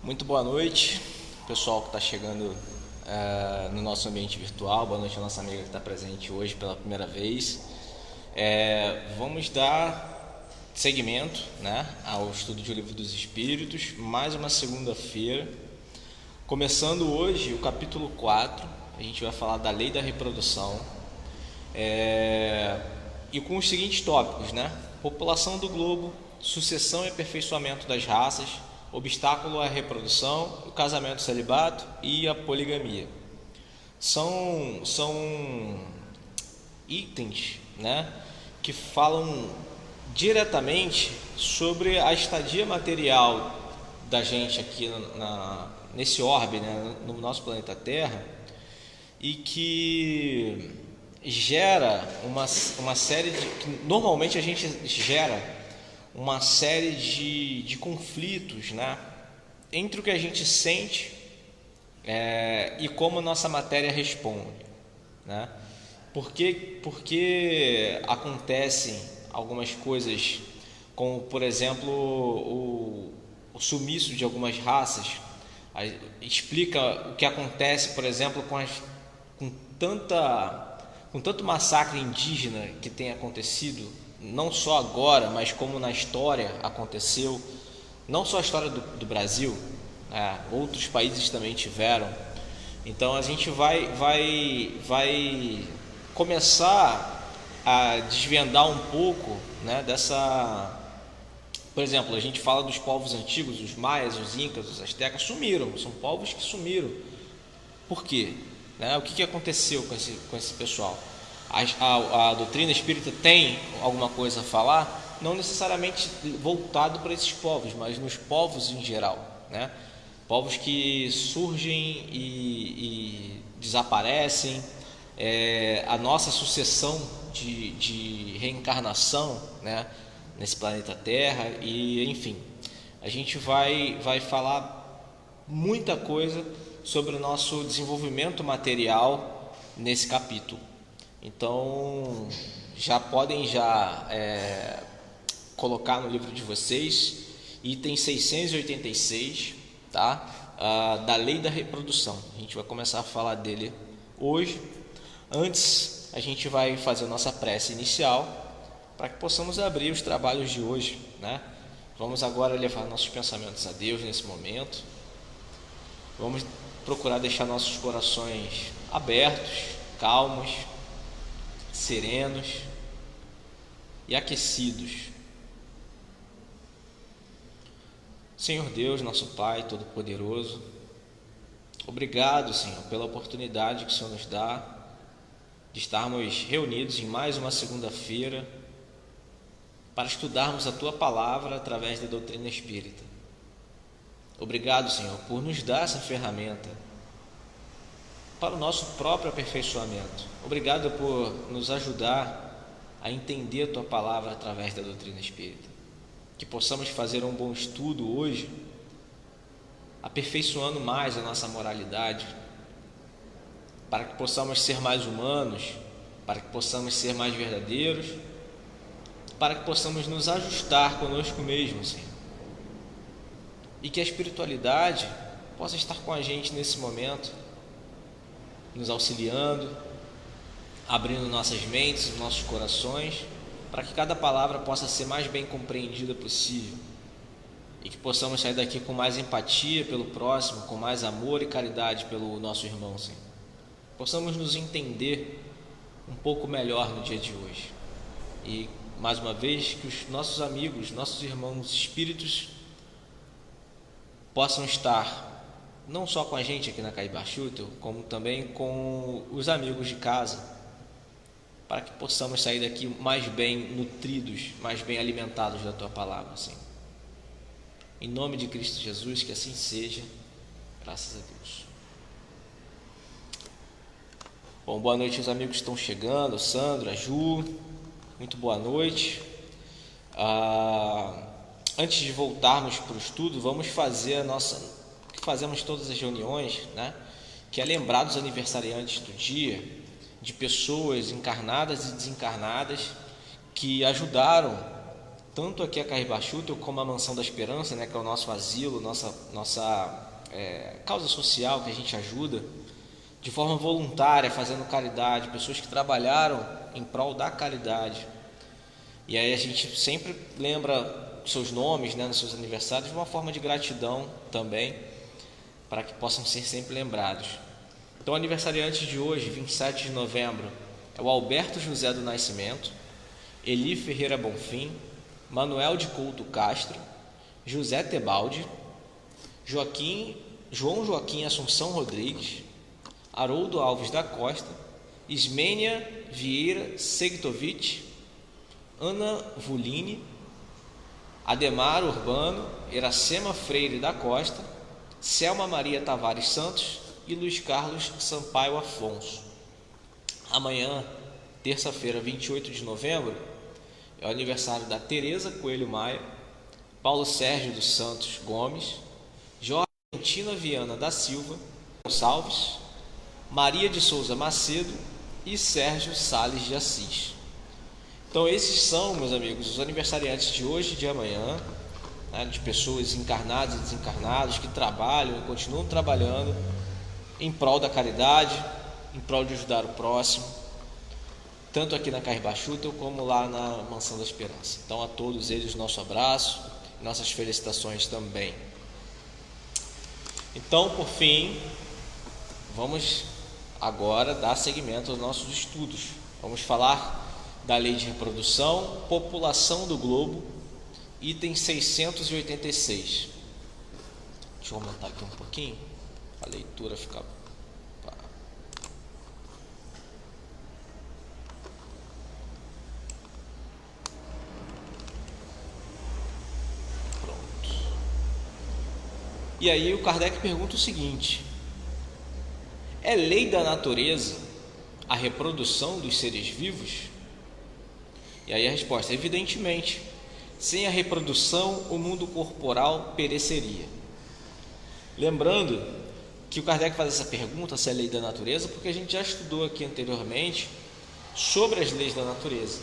Muito boa noite, pessoal que está chegando no nosso ambiente virtual. Boa noite à nossa amiga que está presente hoje pela primeira vez. Vamos dar seguimento, ao estudo de O Livro dos Espíritos, mais uma segunda-feira. Começando hoje o capítulo 4, a gente vai falar da lei da reprodução. E com os seguintes tópicos, população do globo, sucessão e aperfeiçoamento das raças, obstáculo à reprodução, o casamento celibato e a poligamia. São itens, que falam diretamente sobre a estadia material da gente aqui nesse orbe, no nosso planeta Terra, e que gera uma série de... Normalmente a gente gera uma série de conflitos, entre o que a gente sente e como a nossa matéria responde, Porque acontecem algumas coisas, como por exemplo o sumiço de algumas raças. Explica o que acontece, por exemplo, com tanto massacre indígena que tem acontecido, não só agora, mas como na história aconteceu, não só a história do Brasil, outros países também tiveram. Então a gente vai começar a desvendar um pouco, dessa... Por exemplo, a gente fala dos povos antigos, os maias, os incas, os astecas, sumiram, são povos que sumiram. Por quê? O que aconteceu com esse pessoal? A doutrina espírita tem alguma coisa a falar, não necessariamente voltado para esses povos, mas nos povos em geral, povos que surgem e desaparecem, a nossa sucessão de reencarnação, nesse planeta Terra, e enfim, a gente vai falar muita coisa sobre o nosso desenvolvimento material nesse capítulo. Então, já podem colocar no livro de vocês, item 686, da lei da reprodução. A gente vai começar a falar dele hoje. Antes, a gente vai fazer a nossa prece inicial, para que possamos abrir os trabalhos de hoje, Vamos agora levar nossos pensamentos a Deus nesse momento. Vamos procurar deixar nossos corações abertos, calmos, serenos e aquecidos. Senhor Deus, nosso Pai Todo-Poderoso, obrigado, Senhor, pela oportunidade que o Senhor nos dá de estarmos reunidos em mais uma segunda-feira para estudarmos a Tua Palavra através da doutrina espírita. Obrigado, Senhor, por nos dar essa ferramenta para o nosso próprio aperfeiçoamento. Obrigado por nos ajudar a entender a Tua Palavra através da doutrina espírita. Que possamos fazer um bom estudo hoje, aperfeiçoando mais a nossa moralidade, para que possamos ser mais humanos, para que possamos ser mais verdadeiros, para que possamos nos ajustar conosco mesmos, Senhor. E que a espiritualidade possa estar com a gente nesse momento, nos auxiliando, abrindo nossas mentes, nossos corações, para que cada palavra possa ser mais bem compreendida possível, e que possamos sair daqui com mais empatia pelo próximo, com mais amor e caridade pelo nosso irmão, Senhor. Possamos nos entender um pouco melhor no dia de hoje, e mais uma vez que os nossos amigos, nossos irmãos espíritos possam estar não só com a gente aqui na Caibachuto, como também com os amigos de casa, para que possamos sair daqui mais bem nutridos, mais bem alimentados da Tua Palavra, Senhor. Em nome de Cristo Jesus, que assim seja, graças a Deus. Bom, boa noite aos amigos que estão chegando, Sandro, a Ju, muito boa noite. Antes de voltarmos para o estudo, vamos fazer o que fazemos todas as reuniões, que é lembrar dos aniversariantes do dia, de pessoas encarnadas e desencarnadas que ajudaram tanto aqui a Carribachutel como a Mansão da Esperança, né, que é o nosso asilo, nossa causa social que a gente ajuda de forma voluntária, fazendo caridade, pessoas que trabalharam em prol da caridade. E aí a gente sempre lembra seus nomes, né, nos seus aniversários, de uma forma de gratidão também, para que possam ser sempre lembrados. Então, o aniversariante de hoje, 27 de novembro, é o Alberto José do Nascimento, Eli Ferreira Bonfim, Manuel de Couto Castro, José Tebaldi, João Joaquim Assunção Rodrigues, Haroldo Alves da Costa, Ismênia Vieira Segtovich, Ana Vulini, Ademar Urbano, Iracema Freire da Costa, Selma Maria Tavares Santos e Luiz Carlos Sampaio Afonso. Amanhã, terça-feira, 28 de novembro, é o aniversário da Tereza Coelho Maia, Paulo Sérgio dos Santos Gomes, Jorge Valentina Viana da Silva Gonçalves, Maria de Souza Macedo e Sérgio Sales de Assis. Então esses são, meus amigos, os aniversariantes de hoje e de amanhã, né, de pessoas encarnadas e desencarnadas que trabalham e continuam trabalhando em prol da caridade, em prol de ajudar o próximo, tanto aqui na Carribachutel como lá na Mansão da Esperança. Então a todos eles nosso abraço, nossas felicitações também. Então, por fim, vamos agora dar seguimento aos nossos estudos. Vamos falar da Lei de Reprodução, População do Globo, item 686. Deixa eu aumentar aqui um pouquinho, a leitura fica... Pronto. E aí o Kardec pergunta o seguinte: é lei da natureza a reprodução dos seres vivos? E aí a resposta: evidentemente, sem a reprodução o mundo corporal pereceria. Lembrando que o Kardec faz essa pergunta se é lei da natureza, porque a gente já estudou aqui anteriormente sobre as leis da natureza,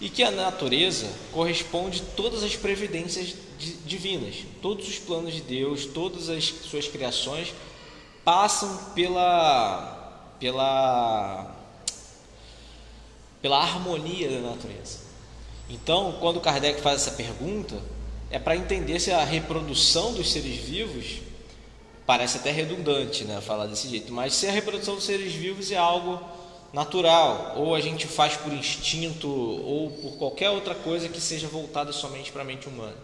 e que a natureza corresponde a todas as previdências divinas, todos os planos de Deus, todas as suas criações passam pela harmonia da natureza. Então, quando Kardec faz essa pergunta, é para entender se a reprodução dos seres vivos, parece até redundante, né, falar desse jeito, mas se a reprodução dos seres vivos é algo natural, ou a gente faz por instinto, ou por qualquer outra coisa que seja voltada somente para a mente humana.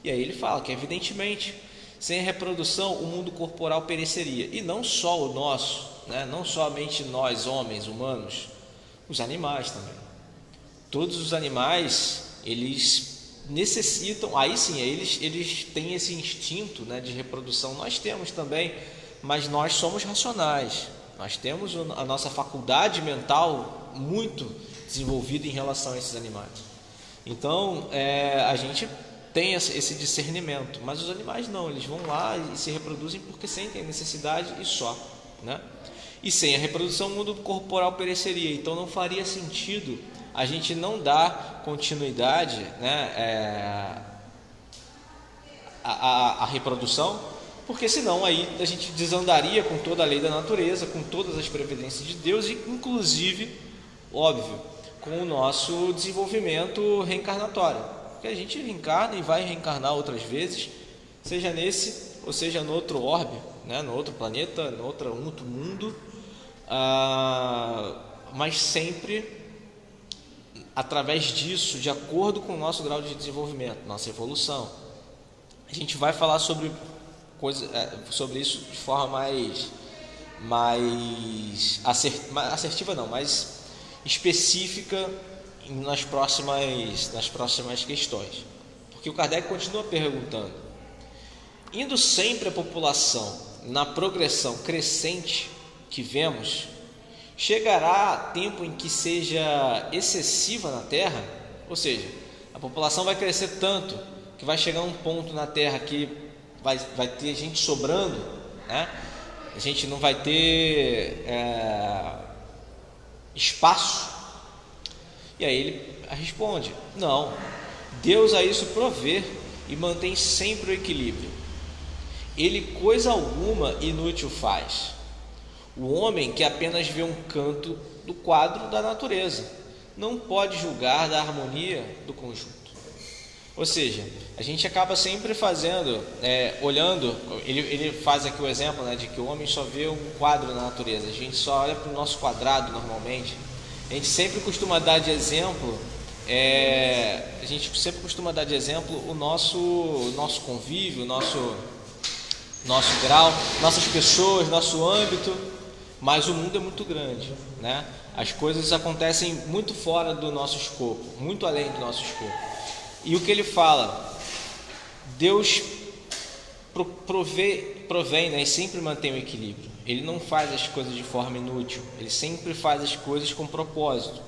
E aí ele fala que, evidentemente, sem a reprodução o mundo corporal pereceria, e não só o nosso, né, não somente nós, homens, humanos, os animais também. Todos os animais, eles necessitam, aí sim, eles têm esse instinto, né, de reprodução. Nós temos também, mas nós somos racionais. Nós temos a nossa faculdade mental muito desenvolvida em relação a esses animais. Então, a gente tem esse discernimento, mas os animais não, eles vão lá e se reproduzem porque sentem necessidade e só, né? E sem a reprodução o mundo corporal pereceria. Então não faria sentido a gente não dar continuidade, né, à reprodução, porque senão aí a gente desandaria com toda a lei da natureza, com todas as previdências de Deus e inclusive, óbvio, com o nosso desenvolvimento reencarnatório, porque a gente reencarna e vai reencarnar outras vezes, seja nesse ou seja no outro orbe, né, no outro planeta, no outro mundo, mas sempre através disso, de acordo com o nosso grau de desenvolvimento, nossa evolução. A gente vai falar sobre isso de forma mais assertiva, não, mais específica nas próximas questões, porque o Kardec continua perguntando: indo sempre a população na progressão crescente que vemos, chegará tempo em que seja excessiva na Terra? Ou seja, a população vai crescer tanto que vai chegar um ponto na Terra que vai ter gente sobrando, né? A gente não vai ter espaço. E aí ele responde: não, Deus a isso provê e mantém sempre o equilíbrio. Ele coisa alguma inútil faz. O homem que apenas vê um canto do quadro da natureza não pode julgar da harmonia do conjunto. Ou seja, a gente acaba sempre fazendo, olhando, ele faz aqui o exemplo, né, de que o homem só vê um quadro na natureza, a gente só olha para o nosso quadrado normalmente. A gente sempre costuma dar de exemplo, o nosso convívio, nosso grau, nossas pessoas, nosso âmbito, mas o mundo é muito grande, né? As coisas acontecem muito fora do nosso escopo, muito além do nosso escopo. E o que ele fala, Deus provém, né, e sempre mantém o equilíbrio. Ele não faz as coisas de forma inútil, ele sempre faz as coisas com propósito.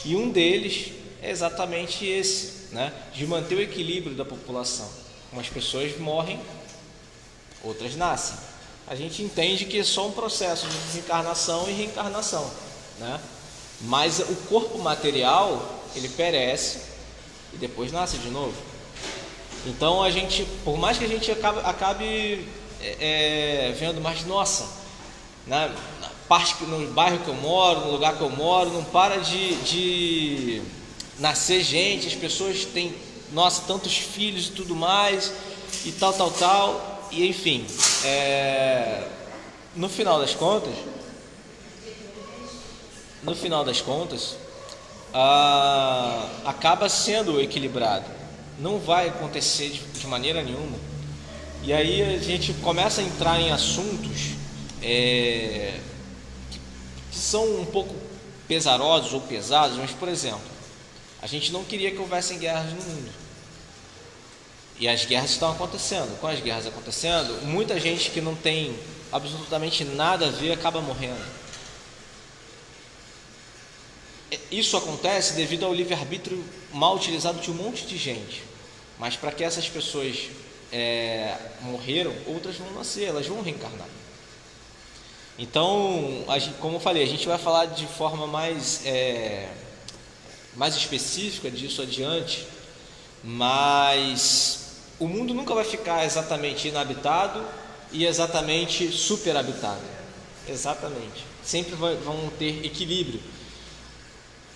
E um deles é exatamente esse, né, de manter o equilíbrio da população. Umas pessoas morrem, outras nascem. A gente entende que é só um processo de desencarnação e reencarnação, né? Mas o corpo material, ele perece e depois nasce de novo. Então a gente, por mais que a gente acabe vendo, mas nossa, na parte, no bairro que eu moro, no lugar que eu moro, não para de nascer gente, as pessoas têm, nossa, tantos filhos e tudo mais, e tal, e enfim, no final das contas, acaba sendo equilibrado, não vai acontecer de maneira nenhuma. E aí a gente começa a entrar em assuntos que são um pouco pesarosos ou pesados, mas, por exemplo, a gente não queria que houvessem guerras no mundo, e as guerras estão acontecendo. Com as guerras acontecendo, muita gente que não tem absolutamente nada a ver acaba morrendo. Isso acontece devido ao livre-arbítrio mal utilizado de um monte de gente. Mas para que essas pessoas morreram, outras vão nascer, elas vão reencarnar. Então, como eu falei, a gente vai falar de forma mais específica disso adiante, mas o mundo nunca vai ficar exatamente inabitado e exatamente superhabitado. Exatamente. Sempre vão ter equilíbrio,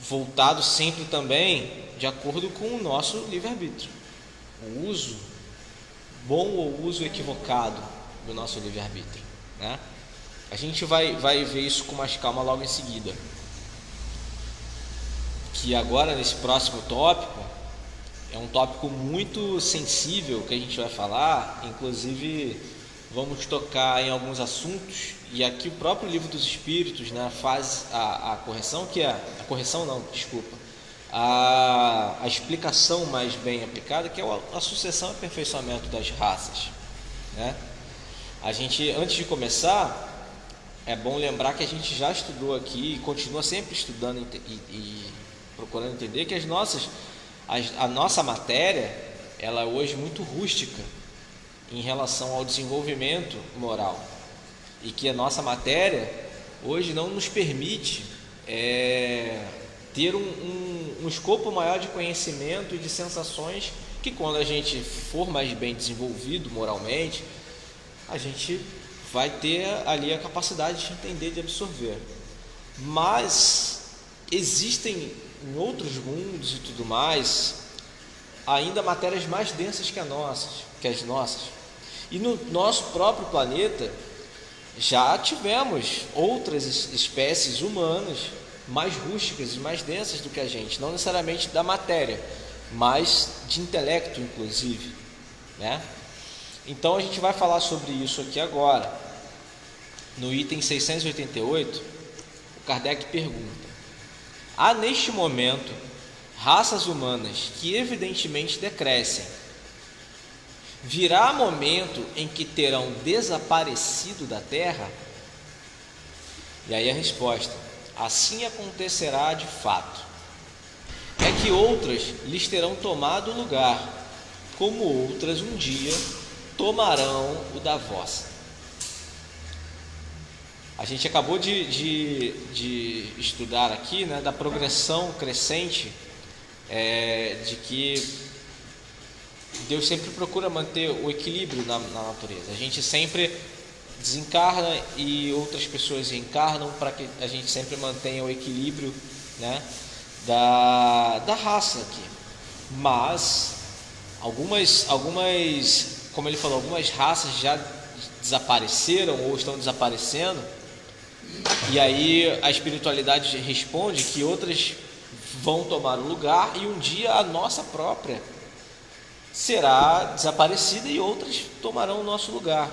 voltado sempre também de acordo com o nosso livre-arbítrio. O uso bom ou o uso equivocado do nosso livre-arbítrio, né? A gente vai ver isso com mais calma logo em seguida. Que agora, nesse próximo tópico, é um tópico muito sensível que a gente vai falar, inclusive vamos tocar em alguns assuntos, e aqui o próprio Livro dos Espíritos, né, faz a correção, que é a correção não, desculpa, a explicação mais bem aplicada, que é a sucessão e aperfeiçoamento das raças, né? A gente, antes de começar, é bom lembrar que a gente já estudou aqui e continua sempre estudando e procurando entender que a nossa matéria, ela é hoje muito rústica em relação ao desenvolvimento moral, e que a nossa matéria hoje não nos permite ter um escopo maior de conhecimento e de sensações, que quando a gente for mais bem desenvolvido moralmente, a gente vai ter ali a capacidade de entender, de absorver. Mas existem em outros mundos e tudo mais ainda matérias mais densas que as nossas. E no nosso próprio planeta já tivemos outras espécies humanas mais rústicas e mais densas do que a gente, não necessariamente da matéria, mas de intelecto, inclusive, né? Então a gente vai falar sobre isso aqui agora. No item 688, o Kardec pergunta: há neste momento raças humanas que evidentemente decrescem. Virá momento em que terão desaparecido da Terra? E aí a resposta: assim acontecerá de fato. É que outras lhes terão tomado o lugar, como outras um dia tomarão o da vossa. A gente acabou de estudar aqui, né, da progressão crescente, de que Deus sempre procura manter o equilíbrio na natureza. A gente sempre desencarna e outras pessoas encarnam para que a gente sempre mantenha o equilíbrio, né, da raça aqui. Mas algumas, como ele falou, algumas raças já desapareceram ou estão desaparecendo, e aí a espiritualidade responde que outras vão tomar o lugar, e um dia a nossa própria será desaparecida e outras tomarão o nosso lugar.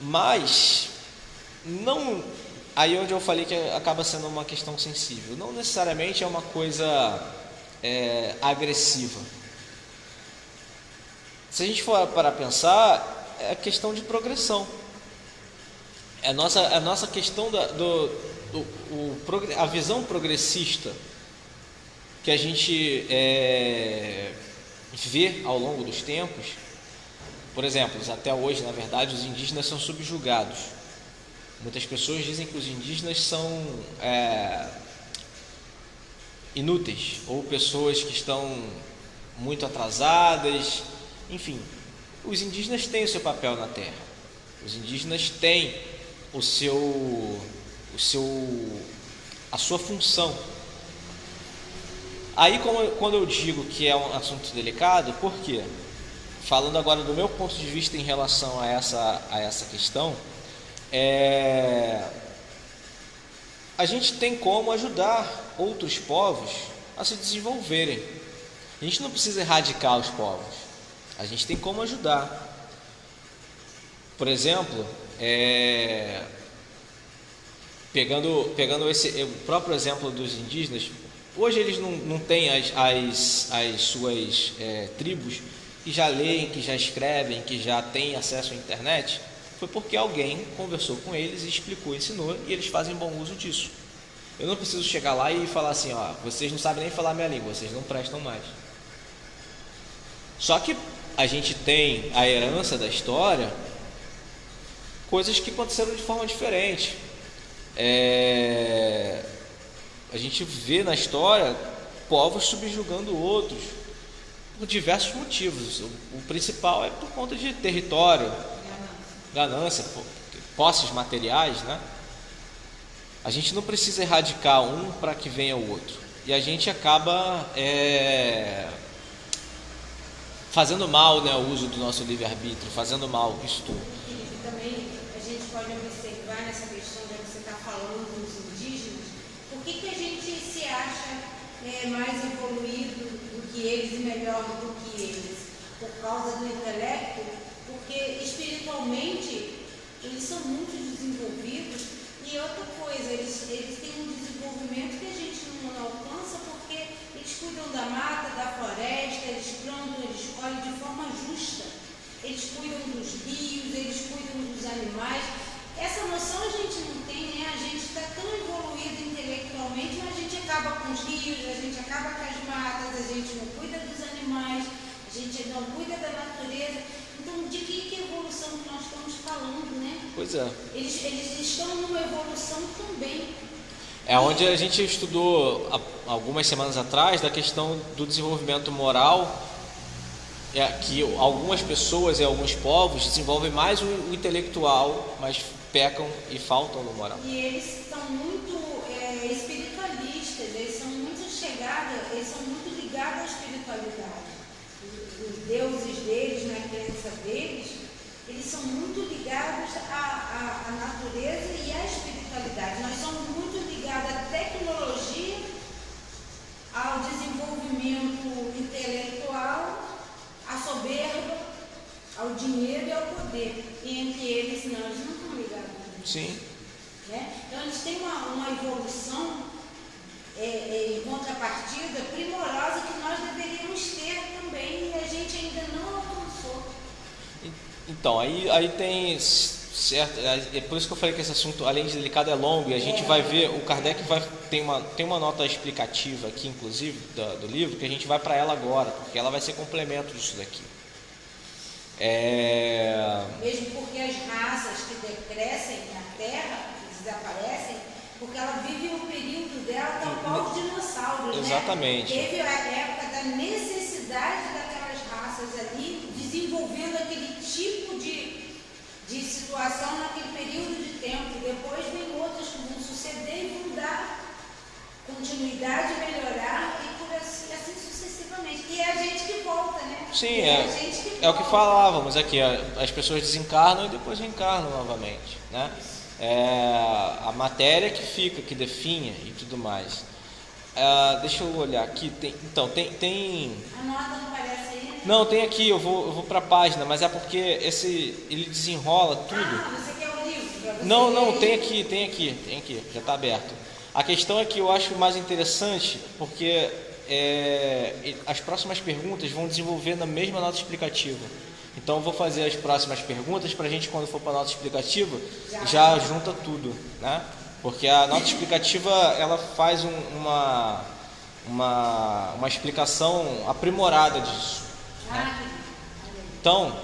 Mas não, aí onde eu falei que acaba sendo uma questão sensível, não necessariamente é uma coisa agressiva. Se a gente for para pensar, é questão de progressão. A nossa questão a visão progressista que a gente vê ao longo dos tempos. Por exemplo, até hoje, na verdade, os indígenas são subjugados. Muitas pessoas dizem que os indígenas são inúteis, ou pessoas que estão muito atrasadas. Enfim, os indígenas têm o seu papel na Terra. Os indígenas têm a sua função. Aí, quando eu digo que é um assunto delicado, por quê? Falando agora do meu ponto de vista em relação a essa questão, a gente tem como ajudar outros povos a se desenvolverem. A gente não precisa erradicar os povos, a gente tem como ajudar. Por exemplo, pegando o próprio exemplo dos indígenas, hoje eles não têm as suas tribos que já leem, que já escrevem, que já têm acesso à internet. Foi porque alguém conversou com eles e explicou, ensinou, e eles fazem bom uso disso. Eu não preciso chegar lá e falar assim, ó, vocês não sabem nem falar minha língua, vocês não prestam mais. Só que a gente tem a herança da história, coisas que aconteceram de forma diferente. A gente vê na história povos subjugando outros por diversos motivos. O principal é por conta de território, ganância, posses materiais, né? A gente não precisa erradicar um para que venha o outro, e a gente acaba fazendo mal, né, o uso do nosso livre-arbítrio, fazendo mal isso tudo. E também a gente pode observar nessa questão que você está falando dos indígenas, por que a gente se acha mais evoluído do que eles e melhor do que eles? Por causa do intelecto? Porque espiritualmente eles são muito desenvolvidos. E outra coisa, eles têm um desenvolvimento que a gente não alcança, porque eles cuidam da mata, da floresta, eles plantam, eles colhem de forma justa, eles cuidam dos rios, eles cuidam dos animais. Essa noção a gente não tem, né? A gente está tão evoluído intelectualmente, mas a gente acaba com os rios, a gente acaba com as matas, a gente não cuida dos animais, a gente não cuida da natureza. Então, de que evolução que nós estamos falando, né? Pois é. Eles estão numa evolução também. É onde a gente estudou algumas semanas atrás da questão do desenvolvimento moral, que algumas pessoas e alguns povos desenvolvem mais o intelectual, mas pecam e faltam no moral. E eles são muito espiritualistas, eles são muito chegados, eles são muito ligados à espiritualidade. Os deuses deles, na crença deles, eles são muito ligados à natureza e à espiritualidade. Nós somos muito ligados à tecnologia, ao desenvolvimento intelectual, à soberba, ao dinheiro e ao poder. E entre eles, não, eles não estão ligados. Sim. Né? Então, eles têm uma evolução em contrapartida primorosa que nós deveríamos ter também, e a gente ainda não alcançou. Então, aí tem certo, é por isso que eu falei que esse assunto, além de delicado, é longo, e a gente vai ver, o Kardec tem uma nota explicativa aqui, inclusive, do livro, que a gente vai para ela agora, porque ela vai ser complemento disso daqui. Mesmo porque as raças que decrescem na Terra, que desaparecem, porque ela vive um período dela tal qual os dinossauros, exatamente. Né? Teve a época da necessidade daquelas raças ali, desenvolvendo aquele tipo de situação naquele período de tempo. Depois vem outras que vão suceder e vão dar continuidade, melhorar e por assim sucessivamente. E é a gente que volta, né? Sim, a gente que é o que volta. falávamos aqui, as pessoas desencarnam e depois reencarnam novamente, né? É a matéria que fica, que define e tudo mais. Deixa eu olhar aqui, tem. A nota não aparece aí, né? Não, tem aqui, eu vou para a página, mas é porque ele desenrola tudo. Você quer o livro? Pra você Não, ler? tem aqui, já está aberto. A questão é que eu acho mais interessante porque as próximas perguntas vão desenvolver na mesma nota explicativa. Então eu vou fazer as próximas perguntas para a gente, quando for para a nota explicativa, já junta tudo, né? Porque a nota explicativa ela faz uma explicação aprimorada disso, né? Então,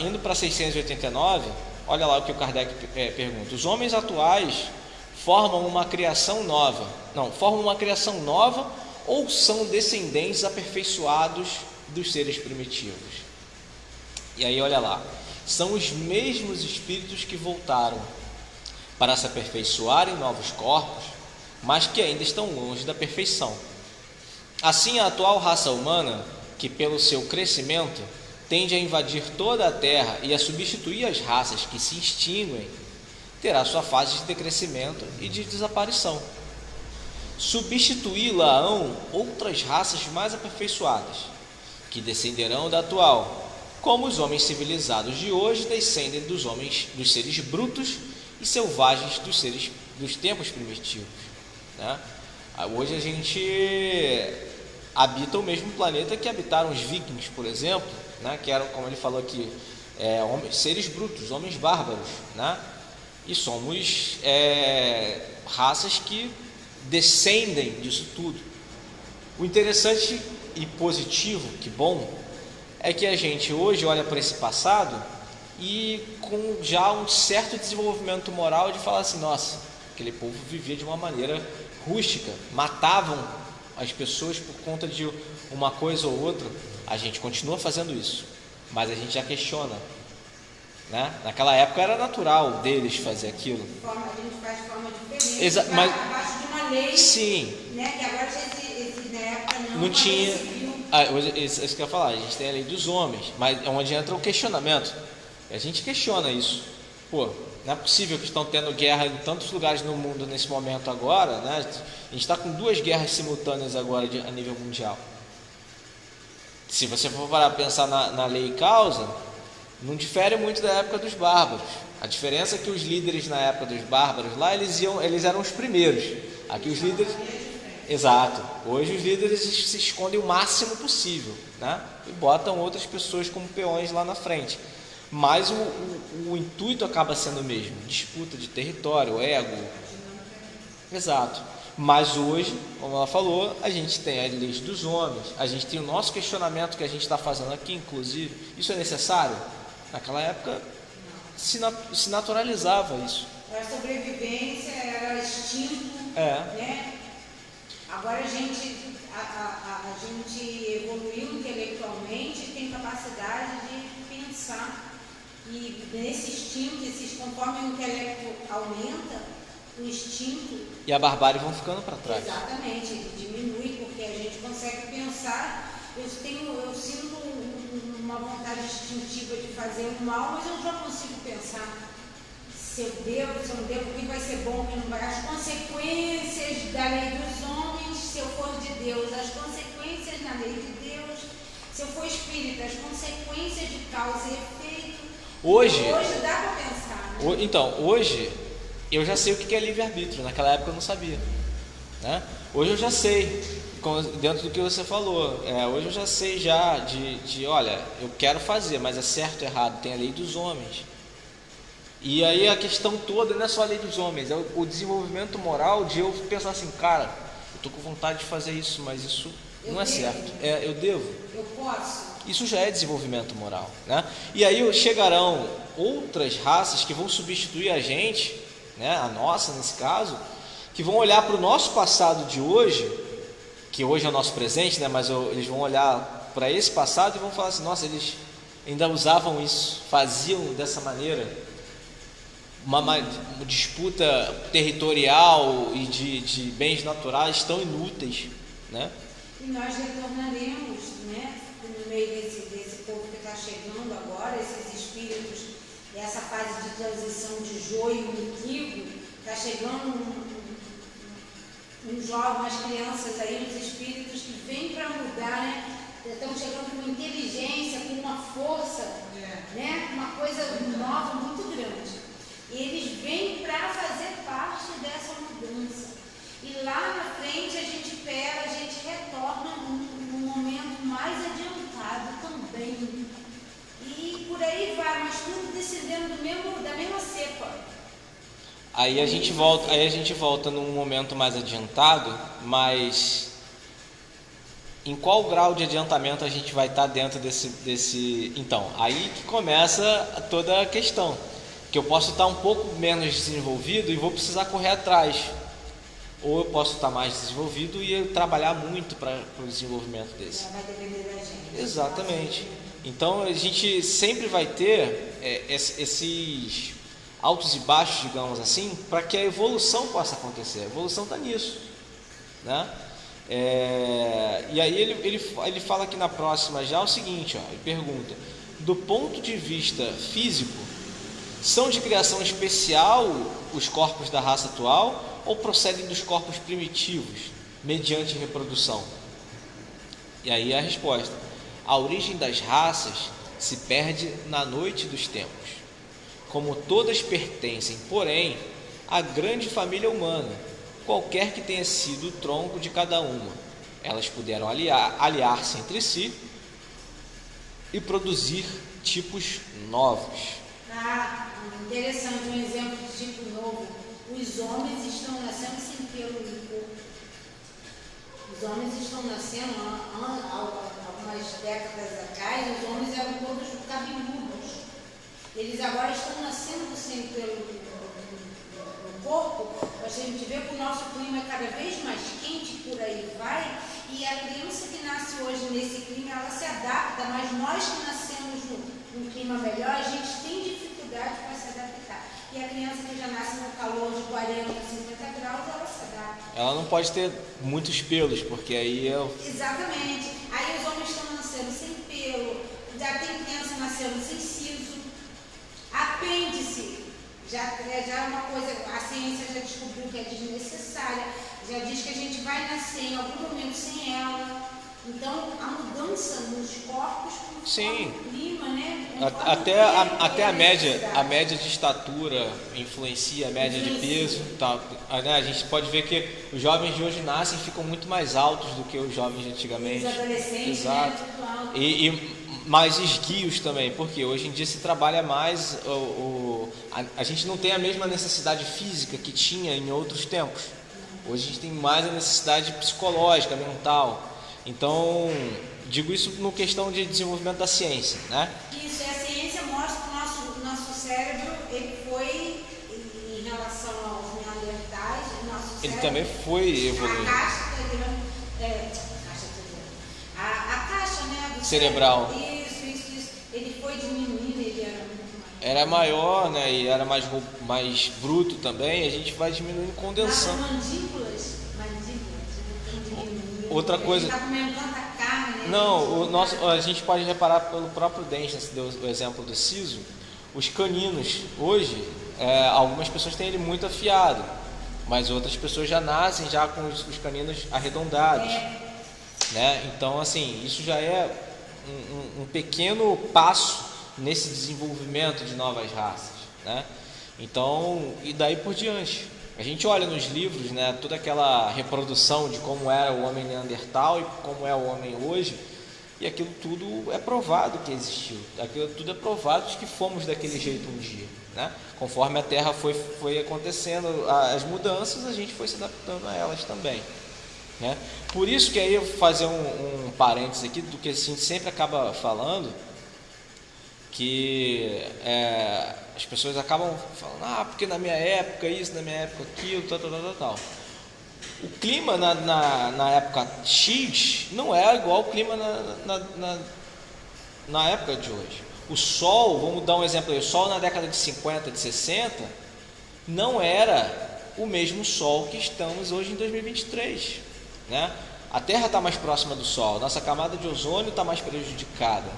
indo para 689, olha lá o que o Kardec pergunta. Os homens atuais formam uma criação nova? Não, formam uma criação nova ou são descendentes aperfeiçoados dos seres primitivos? E aí olha lá, são os mesmos espíritos que voltaram para se aperfeiçoar em novos corpos, mas que ainda estão longe da perfeição. Assim, a atual raça humana, que pelo seu crescimento tende a invadir toda a Terra e a substituir as raças que se extinguem, terá sua fase de decrescimento e de desaparição. Substituí-la-ão outras raças mais aperfeiçoadas, que descenderão da atual, como os homens civilizados de hoje descendem dos seres brutos e selvagens dos tempos primitivos, né? Hoje a gente habita o mesmo planeta que habitaram os vikings, por exemplo, né? Que eram, como ele falou aqui, seres brutos, homens bárbaros, né? E somos raças que descendem disso tudo. O interessante e positivo, que bom, é que a gente hoje olha para esse passado e com já um certo desenvolvimento moral de falar assim, nossa, aquele povo vivia de uma maneira rústica, matavam as pessoas por conta de uma coisa ou outra. A gente continua fazendo isso, mas a gente já questiona, né? Naquela época era natural deles fazer aquilo. A gente faz de forma diferente, mas abaixo de uma lei, sim, né? Que agora na época não tinha. Isso que eu ia falar, a gente tem a lei dos homens, mas é onde entra o questionamento. A gente questiona isso. Pô, não é possível que estão tendo guerra em tantos lugares no mundo nesse momento agora, né? A gente está com 2 guerras simultâneas agora a nível mundial. Se você for parar para pensar na lei e causa, não difere muito da época dos bárbaros. A diferença é que os líderes na época dos bárbaros lá, eles eram os primeiros. Aqui os líderes... Exato. Hoje os líderes se escondem o máximo possível, né? E botam outras pessoas como peões lá na frente. Mas o intuito acaba sendo o mesmo. Disputa de território, ego. Exato. Mas hoje, como ela falou, a gente tem as leis dos homens. A gente tem o nosso questionamento que a gente está fazendo aqui, inclusive. Isso é necessário? Naquela época se naturalizava isso. Era sobrevivência, era instinto, né? Agora a gente evoluiu intelectualmente e tem capacidade de pensar. E nesse instinto, conforme o intelecto aumenta, o instinto... E a barbárie vão ficando para trás. Exatamente, ele diminui, porque a gente consegue pensar. Eu sinto uma vontade instintiva de fazer o mal, mas eu já consigo pensar se eu devo, se eu não devo, o que vai ser bom, o que não vai. As consequências da lei dos homens, se eu for de Deus, as consequências na lei de Deus, se eu for espírita, as consequências de causa e efeito. Hoje dá para pensar, né? Então, hoje eu já sei o que é livre-arbítrio. Naquela época eu não sabia, né? Hoje eu já sei, dentro do que você falou. Hoje eu já sei olha, eu quero fazer, mas é certo ou errado? Tem a lei dos homens. E aí a questão toda não é só a lei dos homens, é o desenvolvimento moral de eu pensar assim, cara, eu estou com vontade de fazer isso, mas isso não é certo. Eu devo. Eu posso. Isso já é desenvolvimento moral, né? E aí chegarão outras raças que vão substituir a gente, né? A nossa nesse caso, que vão olhar para o nosso passado de hoje, que hoje é o nosso presente, né? Mas eles vão olhar para esse passado e vão falar assim, nossa, eles ainda usavam isso, faziam dessa maneira, uma disputa territorial e de bens naturais tão inúteis, né? E nós retornaremos, né, no meio desse povo que está chegando agora, esses espíritos, essa fase de transição de joio e trigo, está chegando umas crianças aí, uns espíritos que vêm para mudar, né? Estão chegando com inteligência, com uma força, né? Uma coisa nova, muito grande. E eles vêm para fazer parte dessa mudança. E lá na frente a gente retorna num momento mais adiantado também. E por aí vai, mas tudo descendendo da mesma cepa. Aí a gente volta num momento mais adiantado, mas em qual grau de adiantamento a gente vai estar dentro desse... Então, aí que começa toda a questão, que eu posso estar um pouco menos desenvolvido e vou precisar correr atrás, ou eu posso estar mais desenvolvido e trabalhar muito para o desenvolvimento desse. Vai depender da gente. Exatamente. Então a gente sempre vai ter esses altos e baixos, digamos assim, para que a evolução possa acontecer. A evolução está nisso, né? E aí ele fala aqui na próxima já o seguinte, ó, ele pergunta: do ponto de vista físico, são de criação especial os corpos da raça atual ou procedem dos corpos primitivos, mediante reprodução? E aí a resposta: a origem das raças se perde na noite dos tempos. Como todas pertencem, porém, à grande família humana, qualquer que tenha sido o tronco de cada uma, elas puderam aliar-se entre si e produzir tipos novos. Interessante, um exemplo de tipo novo. Os homens estão nascendo sem pelo no corpo. Os homens estão nascendo, algumas décadas atrás, os homens eram todos cabeludos. Eles agora estão nascendo sem pelo no corpo. A gente vê que o nosso clima é cada vez mais quente, por aí vai, e a criança que nasce hoje nesse clima, ela se adapta, mas nós que nascemos num clima melhor, a gente tem dificuldade para se adaptar. E a criança que já nasce no calor de 40, 50 graus, ela se adapta. Ela não pode ter muitos pelos, porque aí Exatamente. Aí os homens estão nascendo sem pelo, já tem criança nascendo sem siso, apêndice. Já é uma coisa, a ciência já descobriu que é desnecessária, já diz que a gente vai nascer em algum momento sem ela. Então, a mudança nos corpos conforme o clima, né? Até a média de estatura influencia a média de peso. Tá, né? A gente pode ver que os jovens de hoje nascem e ficam muito mais altos do que os jovens de antigamente. Os adolescentes, exato. Né? E mais esguios também, porque hoje em dia se trabalha mais, a gente não tem a mesma necessidade física que tinha em outros tempos. Hoje a gente tem mais a necessidade psicológica, mental. Então, digo isso no questão de desenvolvimento da ciência, né? Isso, a ciência mostra que o nosso cérebro, ele foi, em relação aos neandertais, ele também foi evoluindo. A caixa, né, do cerebral. Isso. Ele foi diminuindo, ele era muito maior. Era maior, né? E era mais bruto também. A gente vai diminuindo, condensando. Nas mandíbulas outra coisa. Está comendo tanta carne. Né? Não, a gente pode reparar pelo próprio dente, né? Você deu o exemplo do siso. Os caninos, hoje, algumas pessoas têm ele muito afiado, mas outras pessoas já nascem já com os caninos arredondados. Né? Então, assim, isso já é um pequeno passo nesse desenvolvimento de novas raças, né? Então, e daí por diante. A gente olha nos livros, né, toda aquela reprodução de como era o homem neandertal e como é o homem hoje, e aquilo tudo é provado que existiu. Aquilo tudo é provado de que fomos daquele jeito um dia, né? Conforme a Terra foi acontecendo as mudanças, a gente foi se adaptando a elas também. Né? Por isso que aí eu vou fazer um parênteses aqui do que a gente sempre acaba falando, que as pessoas acabam falando, porque na minha época isso, na minha época aquilo, tal. O clima na época X não é igual ao clima na época de hoje. O Sol, vamos dar um exemplo aí, o Sol na década de 50, de 60, não era o mesmo Sol que estamos hoje em 2023, né? A Terra está mais próxima do Sol, nossa camada de ozônio está mais prejudicada.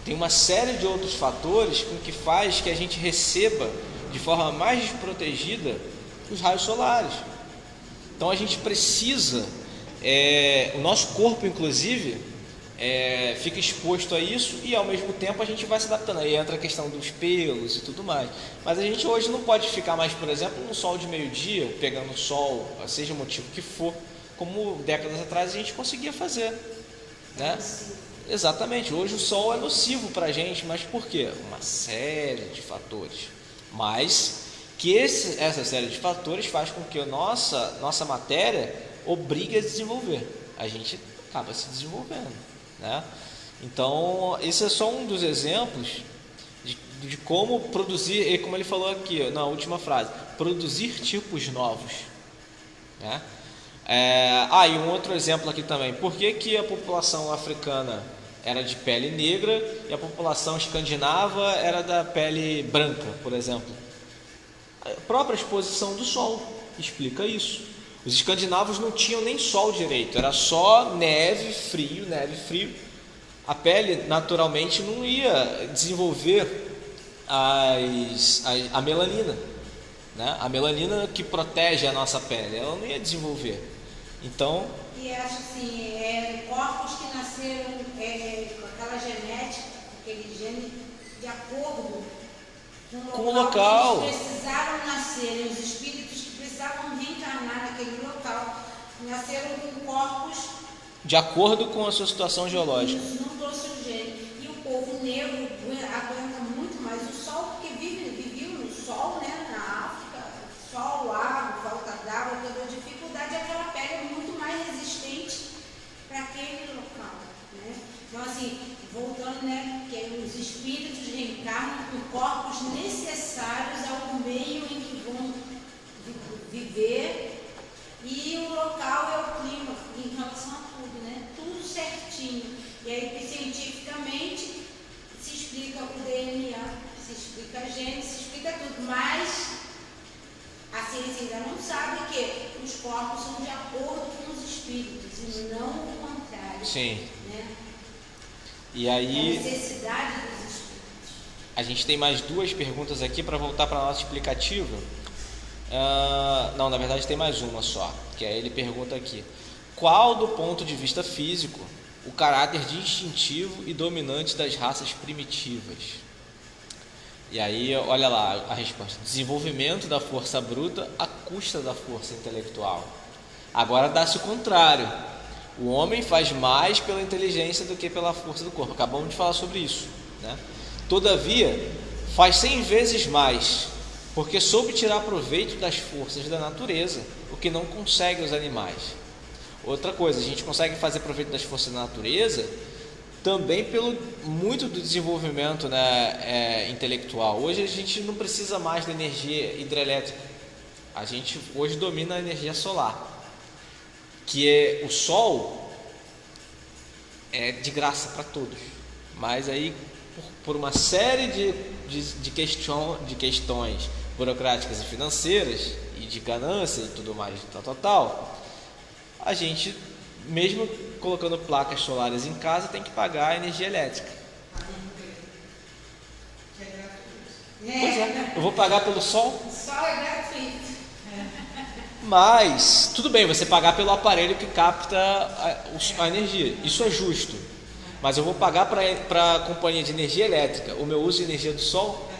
Tem uma série de outros fatores com que faz que a gente receba de forma mais desprotegida os raios solares. Então a gente precisa, o nosso corpo inclusive fica exposto a isso e ao mesmo tempo a gente vai se adaptando. Aí entra a questão dos pelos e tudo mais. Mas a gente hoje não pode ficar mais, por exemplo, no sol de meio-dia, pegando o sol, seja o motivo que for, como décadas atrás a gente conseguia fazer, né? Exatamente, hoje o sol é nocivo para a gente, mas por quê? Uma série de fatores, mas que essa série de fatores faz com que a nossa matéria obrigue a desenvolver, a gente acaba se desenvolvendo, né? Então esse é só um dos exemplos de como produzir, e como ele falou aqui na última frase, produzir tipos novos, né? E um outro exemplo aqui também, por que a população africana era de pele negra e a população escandinava era da pele branca, por exemplo? A própria exposição do sol explica isso. Os escandinavos não tinham nem sol direito, era só neve, frio. A pele naturalmente não ia desenvolver a melanina, né? A melanina que protege a nossa pele, ela não ia desenvolver. Então, e acho assim, corpos que nasceram com aquela genética, aquele gene de acordo com o local que eles precisaram nascer, os espíritos que precisavam reencarnar naquele local, nasceram com corpos de acordo com a sua situação geológica. Não trouxe o gene. E o povo negro aguenta muito mais o sol, porque viveu no sol, né? Na África, sol, água, falta d'água, toda a dificuldade, aquela pele é muito mais resistente para aquele local, né? Então, assim, voltando, né? Que os espíritos reencarnam com corpos necessários ao meio em que vão viver, e o local é o clima em relação a tudo, né? Tudo certinho. E aí, cientificamente, se explica o DNA, se explica a gênese, se explica tudo, mas a ciência ainda não sabe que os corpos são de acordo com os espíritos e não o contrário. Sim. Né? E aí, a necessidade dos espíritos. A gente tem mais duas perguntas aqui para voltar para a nossa explicativa. Não, na verdade tem mais uma só, que aí ele pergunta aqui: qual, do ponto de vista físico, o caráter distintivo e dominante das raças primitivas? E aí, olha lá a resposta: desenvolvimento da força bruta à custa da força intelectual. Agora dá-se o contrário: o homem faz mais pela inteligência do que pela força do corpo. Acabamos de falar sobre isso, né? Todavia, faz 100 vezes mais, porque soube tirar proveito das forças da natureza, o que não consegue os animais. Outra coisa, a gente consegue fazer proveito das forças da natureza também pelo muito do desenvolvimento, né, intelectual. Hoje a gente não precisa mais da energia hidrelétrica. A gente hoje domina a energia solar, que é o sol, é de graça para todos. Mas aí, por uma série de questões burocráticas e financeiras e de ganância e tudo mais, a gente, mesmo colocando placas solares em casa, tem que pagar a energia elétrica. Pois é, eu vou pagar pelo sol? O sol é gratuito. Mas, tudo bem, você pagar pelo aparelho que capta a energia, isso é justo. Mas eu vou pagar para a companhia de energia elétrica o meu uso de energia do sol?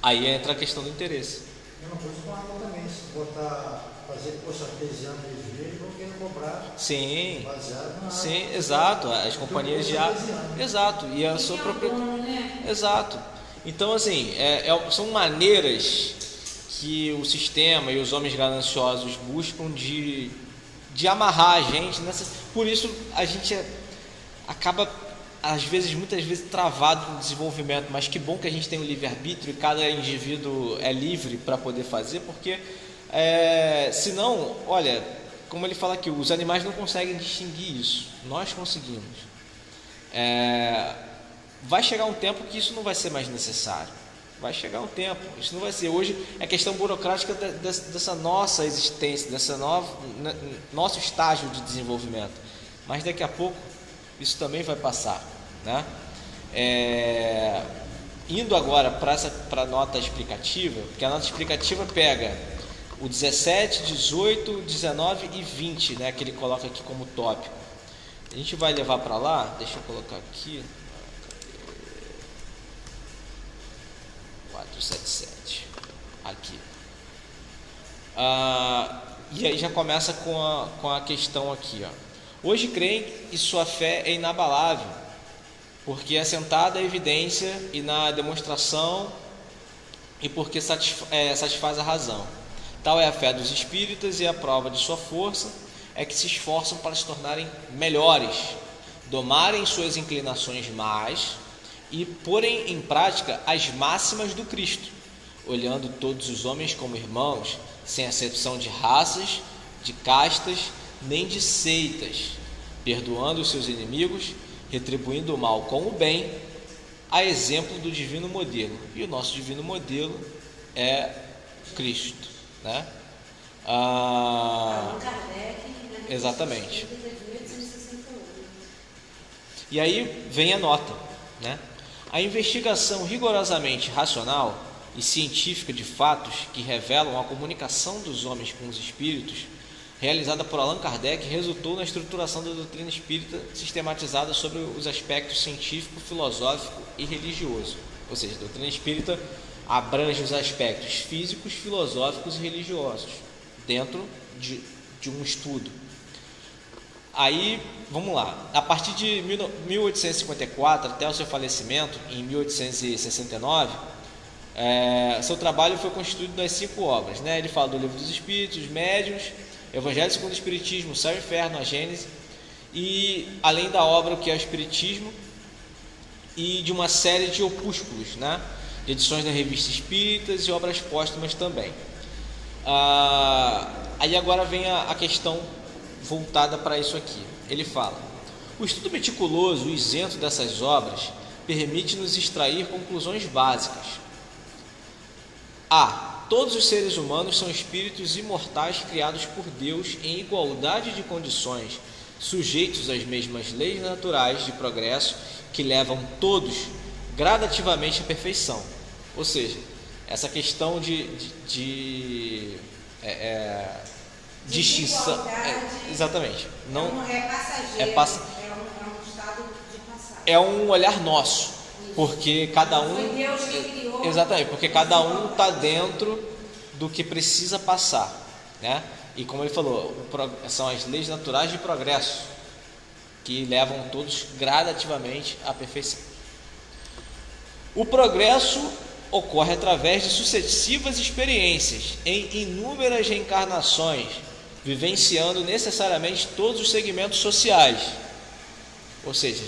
Aí entra a questão do interesse. É uma coisa com água também, se fazer poço artesiano de energia, eles vão querer cobrar. Sim, baseado na sim, água. exato. As companhias de água. Exato, e a sua propriedade. Né? Exato. Então, assim, são maneiras que o sistema e os homens gananciosos buscam de amarrar a gente nessa. Por isso a gente acaba, muitas vezes travado no desenvolvimento, mas que bom que a gente tem o livre-arbítrio e cada indivíduo é livre para poder fazer, porque senão, olha, como ele fala aqui, os animais não conseguem distinguir isso, nós conseguimos. Vai chegar um tempo que isso não vai ser mais necessário. Vai chegar um tempo, isso não vai ser. Hoje é questão burocrática dessa nossa existência, nosso estágio de desenvolvimento. Mas daqui a pouco isso também vai passar, né? Indo agora para a nota explicativa, porque a nota explicativa pega o 17, 18, 19 e 20, né, que ele coloca aqui como tópico. A gente vai levar para lá, deixa eu colocar aqui, 477, aqui. E aí já começa com a questão aqui, ó. Hoje creem que sua fé é inabalável, porque é assentada a evidência e na demonstração e porque satisfaz a razão. Tal é a fé dos espíritas e a prova de sua força é que se esforçam para se tornarem melhores, domarem suas inclinações más e porem em prática as máximas do Cristo, olhando todos os homens como irmãos, sem acepção de raças, de castas, nem de seitas, perdoando os seus inimigos, retribuindo o mal com o bem, a exemplo do divino modelo. E o nosso divino modelo é Cristo, né? Exatamente. E aí vem a nota, né? A investigação rigorosamente racional e científica de fatos que revelam a comunicação dos homens com os espíritos, realizada por Allan Kardec, resultou na estruturação da doutrina espírita sistematizada sobre os aspectos científico, filosófico e religioso. Ou seja, a doutrina espírita abrange os aspectos físicos, filosóficos e religiosos dentro de um estudo. Aí, vamos lá. A partir de 1854 até o seu falecimento, em 1869, seu trabalho foi constituído das 5 obras, né? Ele fala do Livro dos Espíritos, Médiuns, Evangelho segundo o Espiritismo, Céu e Inferno, a Gênese, e além da obra que é o Espiritismo, e de uma série de opúsculos, né? De edições da Revista Espíritas e obras póstumas também. Aí agora vem a questão voltada para isso aqui. Ele fala: o estudo meticuloso e isento dessas obras permite-nos extrair conclusões básicas. Todos os seres humanos são espíritos imortais criados por Deus em igualdade de condições, sujeitos às mesmas leis naturais de progresso que levam todos gradativamente à perfeição. Ou seja, essa questão de distinção, exatamente, não é passageiro, é um estado de passagem. É um olhar nosso, porque cada um, foi Deus que criou, exatamente, porque cada um está dentro do que precisa passar, né? E como ele falou, são as leis naturais de progresso que levam todos gradativamente à perfeição. O progresso ocorre através de sucessivas experiências em inúmeras reencarnações, vivenciando necessariamente todos os segmentos sociais. Ou seja, a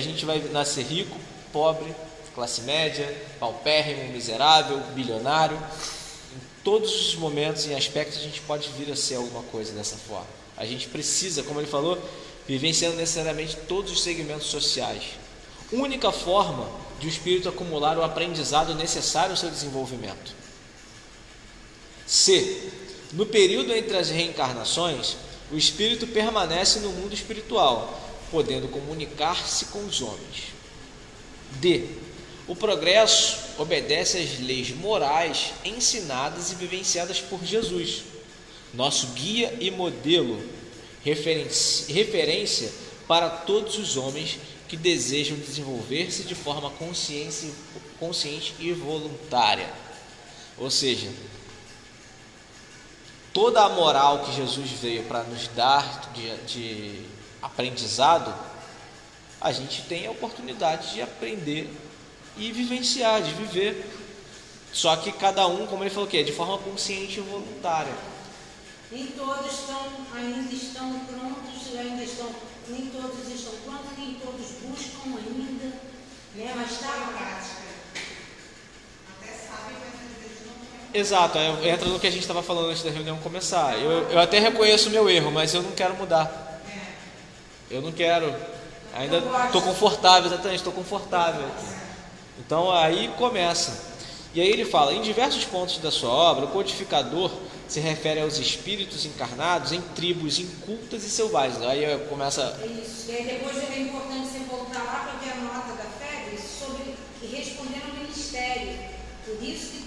gente vai nascer rico, pobre, classe média, paupérrimo, miserável, bilionário. Em todos os momentos e aspectos a gente pode vir a ser alguma coisa dessa forma. A gente precisa, como ele falou, vivenciando necessariamente todos os segmentos sociais. Única forma de o espírito acumular o aprendizado necessário ao seu desenvolvimento. C. No período entre as reencarnações, o espírito permanece no mundo espiritual, podendo comunicar-se com os homens. D. O progresso obedece às leis morais ensinadas e vivenciadas por Jesus, nosso guia e modelo, referência para todos os homens que desejam desenvolver-se de forma consciente e voluntária. Ou seja, toda a moral que Jesus veio para nos dar de aprendizado, a gente tem a oportunidade de aprender e vivenciar, de viver. Só que cada um, como ele falou, de forma consciente e voluntária. Nem todos ainda estão prontos, nem todos estão prontos, nem todos buscam ainda, né? Mas está na prática. Até sabem, mas às vezes não têm a Exato, entra no que a gente estava falando antes da reunião começar. Eu até reconheço o meu erro, mas eu não quero mudar. Eu não quero. Ainda estou confortável, exatamente, estou confortável aqui. Então aí começa. E aí ele fala, em diversos pontos da sua obra, o codificador se refere aos espíritos encarnados em tribos incultas e selvagens. Aí começa... É isso. E aí depois é importante você voltar lá para ver a nota da FEB sobre responder ao ministério. Por isso que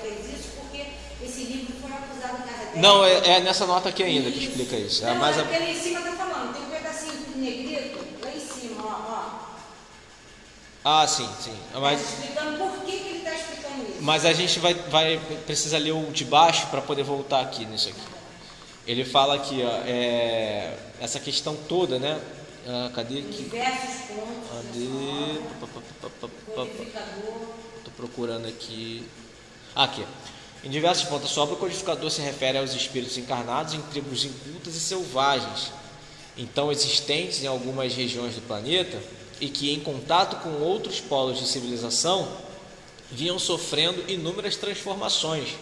fez isso, porque esse livro foi acusado de Kardec. Não, é nessa nota aqui ainda que explica isso. Não, mas aquele em cima está falando, tem um pedacinho de negrito lá em cima, ó. Ah, sim. Mas... Está explicando por que ele está explicando isso. Mas a gente vai precisar ler o de baixo para poder voltar aqui nisso aqui. Ele fala aqui, ó, essa questão toda, né? Cadê aqui? Diversos pontos. Codificador. Estou procurando aqui. Aqui. Em diversos pontos da sua obra, o codificador se refere aos espíritos encarnados em tribos incultas e selvagens, então existentes em algumas regiões do planeta e que, em contato com outros polos de civilização, vinham sofrendo inúmeras transformações,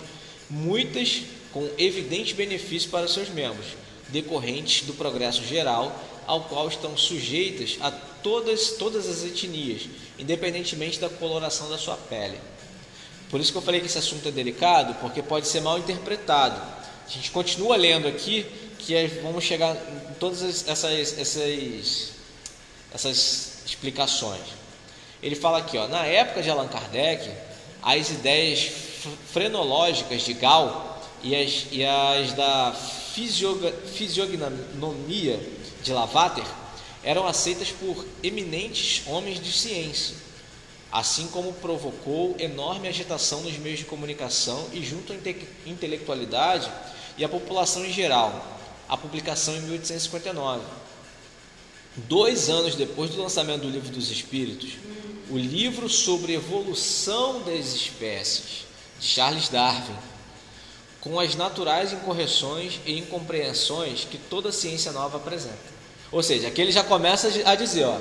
muitas com evidente benefício para seus membros, decorrentes do progresso geral ao qual estão sujeitas a todas as etnias, independentemente da coloração da sua pele. Por isso que eu falei que esse assunto é delicado, porque pode ser mal interpretado. A gente continua lendo aqui, que vamos chegar em todas essas explicações. Ele fala aqui, ó, na época de Allan Kardec, as ideias frenológicas de Gall e as da fisiognomia de Lavater eram aceitas por eminentes homens de ciência, assim como provocou enorme agitação nos meios de comunicação e junto à intelectualidade e à população em geral, a publicação em 1859. 2 anos depois do lançamento do Livro dos Espíritos, o livro sobre evolução das espécies, de Charles Darwin, com as naturais incorreções e incompreensões que toda ciência nova apresenta. Ou seja, aqui ele já começa a dizer, ó,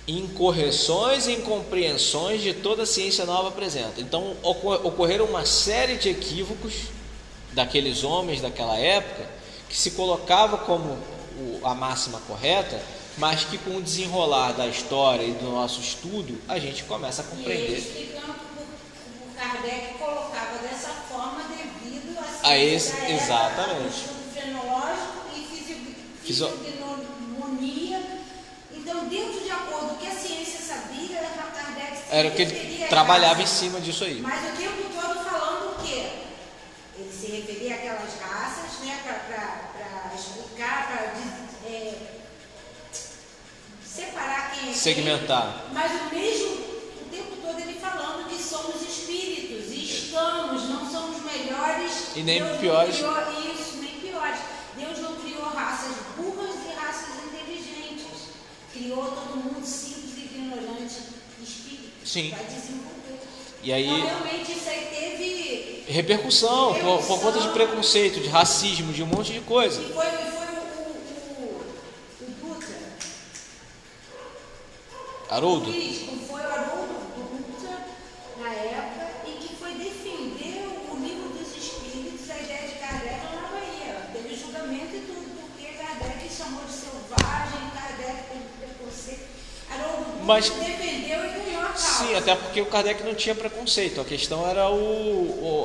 incorreções e incompreensões de toda ciência nova apresenta. Então ocorreram uma série de equívocos daqueles homens daquela época que se colocava como a máxima correta, mas que com o desenrolar da história e do nosso estudo a gente começa a compreender. E ele explicando que o Kardec colocava dessa forma devido a esse, exatamente, estudo fenológico e fisiognomonia. Então, dentro de acordo com o que a ciência sabia, Kardec era o que ele trabalhava em cima disso aí. Mas o tempo todo falando o quê? Ele se referia àquelas raças, né, para explicar, para separar quem é segmentar. Quem, mas o tempo todo ele falando que somos espíritos, e estamos, não somos melhores e nem Deus piores. Não criou isso, nem piores. Deus não criou raças burras e raças inteligentes. Criou todo mundo simples e ignorante, espírito. Sim. Vai desenvolver. E aí, então, realmente isso aí teve repercussão por conta de preconceito, de racismo, de um monte de coisa. E foi o Dutra. Haroldo? Foi o Haroldo Dutra, na época, e que foi defender o Livro dos Espíritos, a ideia de Kardec lá na Bahia. Teve julgamento e tudo, porque Kardec chamou de selvagem, Kardec teve preconceito. Haroldo Dutra defendeu e ganhou a causa. Sim, até porque o Kardec não tinha preconceito, a questão era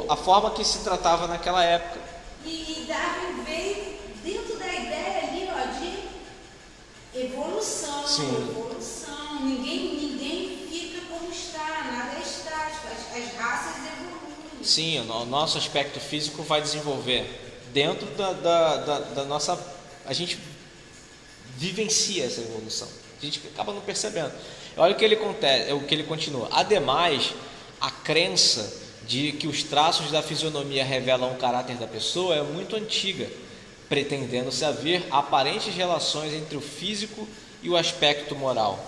a forma que se tratava naquela época. E Darwin veio dentro da ideia ali, ó, de evolução. Sim. Evolução. Ninguém fica como está, nada é estático. As raças evoluem. Sim, o nosso aspecto físico vai desenvolver dentro da nossa... A gente vivencia essa evolução. A gente acaba não percebendo. Olha o que ele continua. Ademais, a crença de que os traços da fisionomia revelam o caráter da pessoa é muito antiga, pretendendo-se haver aparentes relações entre o físico e o aspecto moral.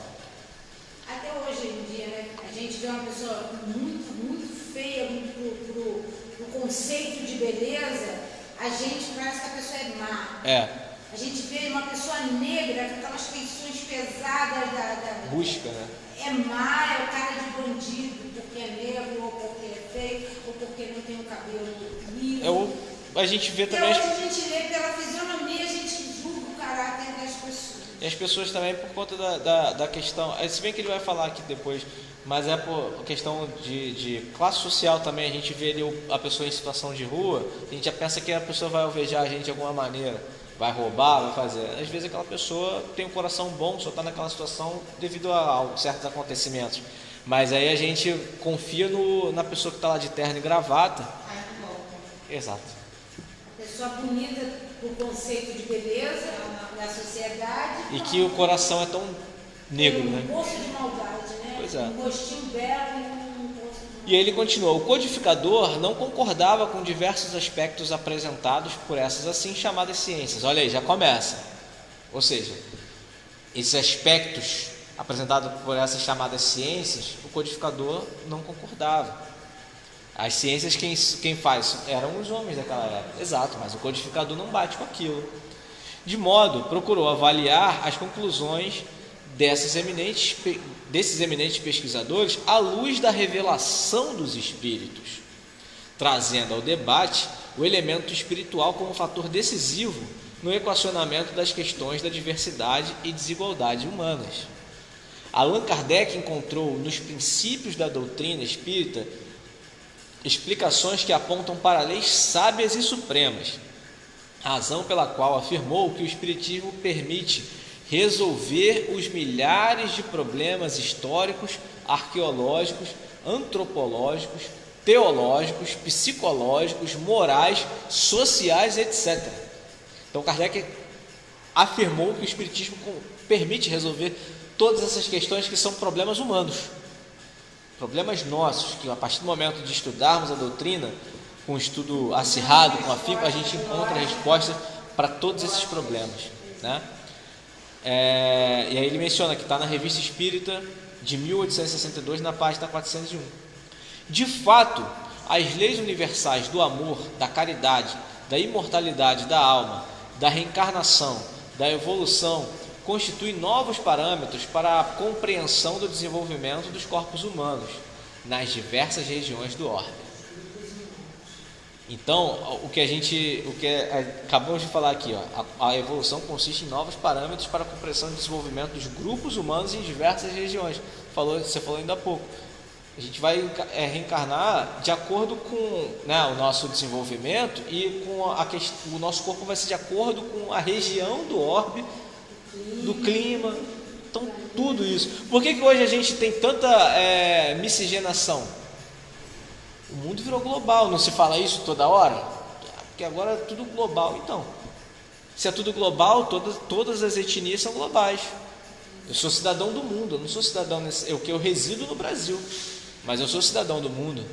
Até hoje em dia, né, a gente vê uma pessoa muito, muito feia pro conceito de beleza, a gente parece que a pessoa é má. A gente vê uma pessoa negra com aquelas feições pesadas busca, né? É má, é o cara de bandido, porque é negro, ou porque é feio, ou porque não tem o cabelo liso. A gente vê Porque também... hoje a gente lê pela fisionomia, a gente julga o caráter das pessoas. E as pessoas também por conta da questão, se bem que ele vai falar aqui depois, mas é por questão de classe social também. A gente vê ali a pessoa em situação de rua, a gente já pensa que a pessoa vai alvejar a gente de alguma maneira, vai roubar, vai fazer. Às vezes aquela pessoa tem um coração bom, só está naquela situação devido a certos acontecimentos. Mas aí a gente confia na pessoa que está lá de terno e gravata. Aí não volta. Exato. Pessoa bonita por conceito de beleza da sociedade. E que o coração é tão negro, tem né? Um poço de maldade, né? Pois é. Um rostinho belo e um poço de maldade. E aí ele continua: o codificador não concordava com diversos aspectos apresentados por essas assim chamadas ciências. Olha aí, já começa. Ou seja, esses aspectos apresentados por essas chamadas ciências, o codificador não concordava. As ciências quem faz eram os homens daquela época. Exato, mas o codificador não bate com aquilo. De modo, procurou avaliar as conclusões desses eminentes pesquisadores à luz da revelação dos espíritos, trazendo ao debate o elemento espiritual como fator decisivo no equacionamento das questões da diversidade e desigualdade humanas. Allan Kardec encontrou nos princípios da doutrina espírita explicações que apontam para leis sábias e supremas, razão pela qual afirmou que o Espiritismo permite resolver os milhares de problemas históricos, arqueológicos, antropológicos, teológicos, psicológicos, morais, sociais, etc. Então Kardec afirmou que o Espiritismo permite resolver todas essas questões que são problemas humanos, problemas nossos, que a partir do momento de estudarmos a doutrina, com um estudo acirrado, com afinco, a gente encontra respostas para todos esses problemas, né? E aí ele menciona que está na Revista Espírita de 1862, na página 401. De fato, as leis universais do amor, da caridade, da imortalidade da alma, da reencarnação, da evolução, constituem novos parâmetros para a compreensão do desenvolvimento dos corpos humanos nas diversas regiões do orbe. Então, o que acabamos de falar aqui, a evolução consiste em novos parâmetros para a compreensão do desenvolvimento dos grupos humanos em diversas regiões. Você falou ainda há pouco. A gente vai reencarnar de acordo com, né, o nosso desenvolvimento, e o nosso corpo vai ser de acordo com a região do orbe, do clima, então tudo isso. Por que hoje a gente tem tanta miscigenação? O mundo virou global, não se fala isso toda hora? Porque agora é tudo global. Então, se é tudo global, todas as etnias são globais. Eu sou cidadão do mundo, eu não sou cidadão eu resido no Brasil, mas eu sou cidadão do mundo.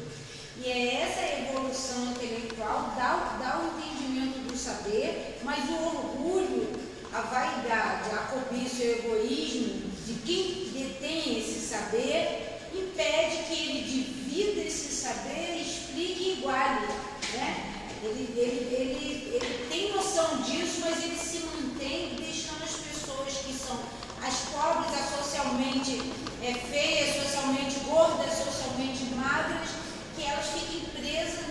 E é essa evolução intelectual, dá o entendimento do saber, mas o orgulho, a vaidade, a cobiça e o egoísmo de quem detém esse saber impede que ele divida esse saber, explique e iguale, né? Ele tem noção disso, mas ele se mantém deixando as pessoas que são as pobres, as socialmente feias, socialmente gordas, socialmente magras, que elas fiquem presas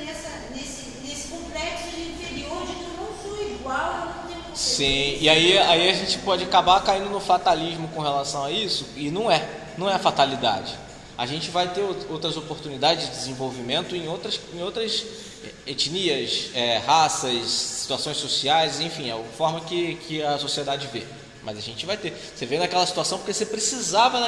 nesse complexo de inferior, de que eu não sou igual, eu não tenho. Sim, e aí a gente pode acabar caindo no fatalismo com relação a isso, e não é fatalidade. A gente vai ter outras oportunidades de desenvolvimento em outras etnias, raças, situações sociais, enfim, a forma que a sociedade vê. Mas a gente vai ter. Você vê naquela situação porque você precisava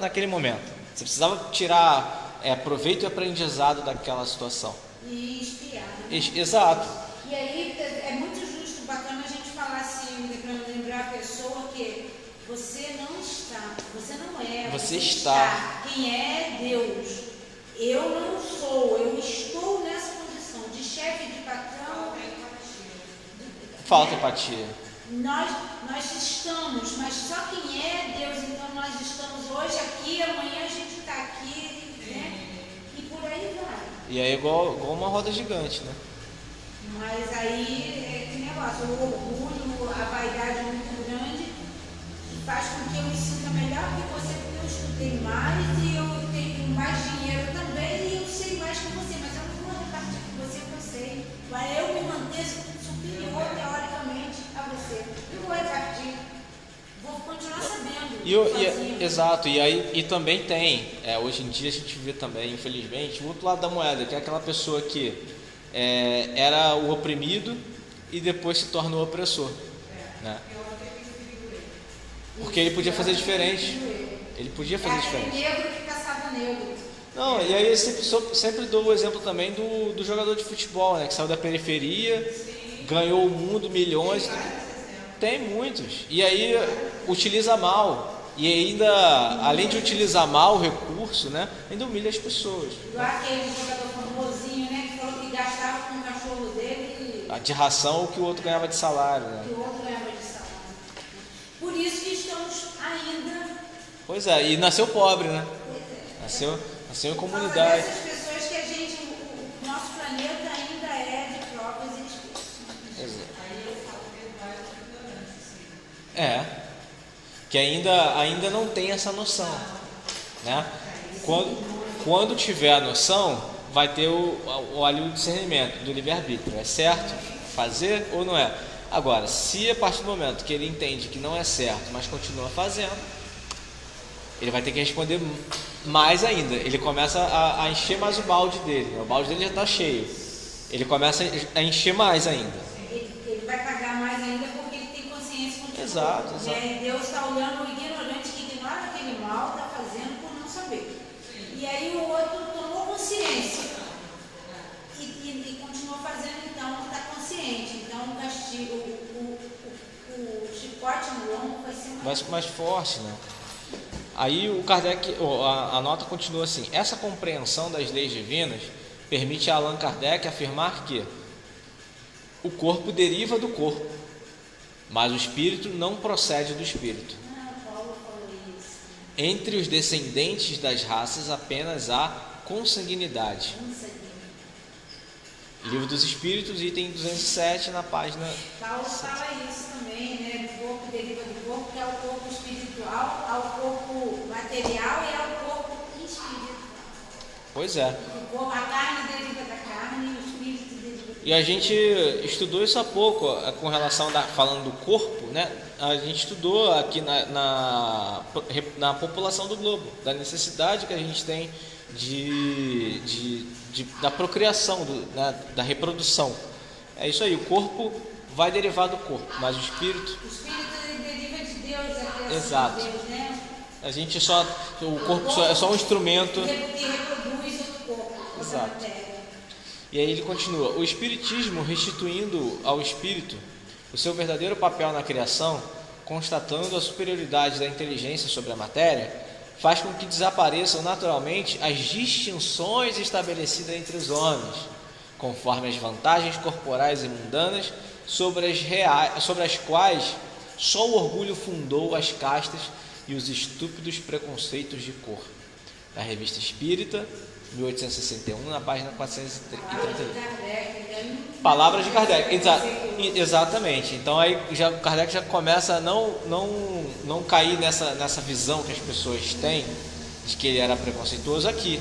naquele momento. Você precisava tirar proveito e aprendizado daquela situação. E espiar. Né? Exato. E aí é muito justo, bacana a gente falar assim, para lembrar a pessoa que você não está, você não é, você está. Quem é Deus. Eu não sou, eu estou nessa condição de chefe de patrão. Falta empatia. Nós estamos, mas só quem é Deus, então nós estamos hoje aqui, amanhã a gente está aqui, né? E por aí vai. E aí é igual uma roda gigante, né? Mas aí, que negócio, o orgulho, a vaidade é muito grande, faz com que eu me sinta melhor que você, porque eu estudei mais e eu tenho mais dinheiro também e eu sei mais que você, mas eu não vou Exato, e também tem, hoje em dia a gente vê também, infelizmente, o outro lado da moeda, que é aquela pessoa que era o oprimido e depois se torna o opressor, né? Porque ele podia fazer diferente. Ele podia fazer diferente. Negro que caçava negro. Não, e aí eu sempre dou o exemplo também do jogador de futebol, né? Que saiu da periferia, ganhou o mundo, milhões. Tem muitos. E aí utiliza mal. E ainda, além de utilizar mal o recurso, né? Ainda humilha as pessoas. Igual aquele jogador famosinho, né? Que falou que gastava com o cachorro dele. De ração o que o outro ganhava de salário, né? Que o outro ganhava de salário. Por isso que estamos ainda. Pois é, e nasceu pobre, né? Nasceu em comunidade. Essas pessoas que a gente, o nosso planeta ainda é de provas e expiações. Que ainda não tem essa noção, né? Quando tiver a noção, vai ter o discernimento do livre-arbítrio. É certo fazer ou não é? Agora, se a partir do momento que ele entende que não é certo, mas continua fazendo, ele vai ter que responder mais ainda. Ele começa a encher mais o balde dele. O balde dele já está cheio. Ele começa a encher mais ainda. Ele vai pagar mais ainda porque ele tem consciência continua. Exato. Deus está olhando o ignorante que ignora aquele mal, está fazendo por não saber. E aí o outro tomou consciência e continua fazendo, então está consciente. Então o castigo, o chicote no lombo vai ser mais forte, né? Aí o Kardec, a nota continua assim: essa compreensão das leis divinas permite a Allan Kardec afirmar que o corpo deriva do corpo, mas o espírito não procede do espírito. Paulo falou isso. Entre os descendentes das raças apenas há consanguinidade. Livro dos Espíritos, item 207, na página... Paulo fala isso também, né? O corpo deriva do corpo, que é o corpo espiritual, ao corpo material e ao corpo espiritual. Pois é. A carne deriva da carne e o espírito deriva do... E a gente estudou isso há pouco, com relação, falando do corpo, né? A gente estudou aqui na população do globo, da necessidade que a gente tem da procriação, da reprodução. É isso aí, o corpo vai derivar do corpo, mas o espírito... O espírito deriva de Deus, a criação. Exato. De Deus, né? O corpo é só um instrumento... Que reproduz outro corpo, outra matéria. E aí ele continua: o espiritismo, restituindo ao espírito o seu verdadeiro papel na criação, constatando a superioridade da inteligência sobre a matéria, faz com que desapareçam naturalmente as distinções estabelecidas entre os homens, conforme as vantagens corporais e mundanas sobre as quais só o orgulho fundou as castas e os estúpidos preconceitos de cor. Da Revista Espírita, 1861, na página 432. Palavras de Kardec. Exatamente. Então aí Kardec já começa a não cair nessa visão que as pessoas têm de que ele era preconceituoso aqui.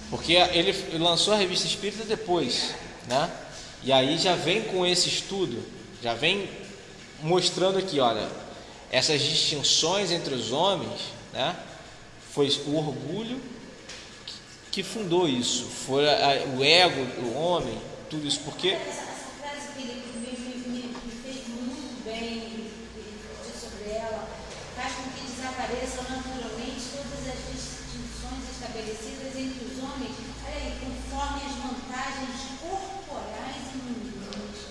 Porque ele lançou a Revista Espírita depois, né? E aí já vem com esse estudo, já vem mostrando aqui, olha, essas distinções entre os homens, né? Foi o orgulho que fundou isso, foi o ego do homem, tudo isso, porque... Essa frase que ele me fez muito bem, refletir sobre ela, faz com que desapareçam naturalmente todas as distinções estabelecidas entre os homens, olha aí, conforme as vantagens corporais e mundanas.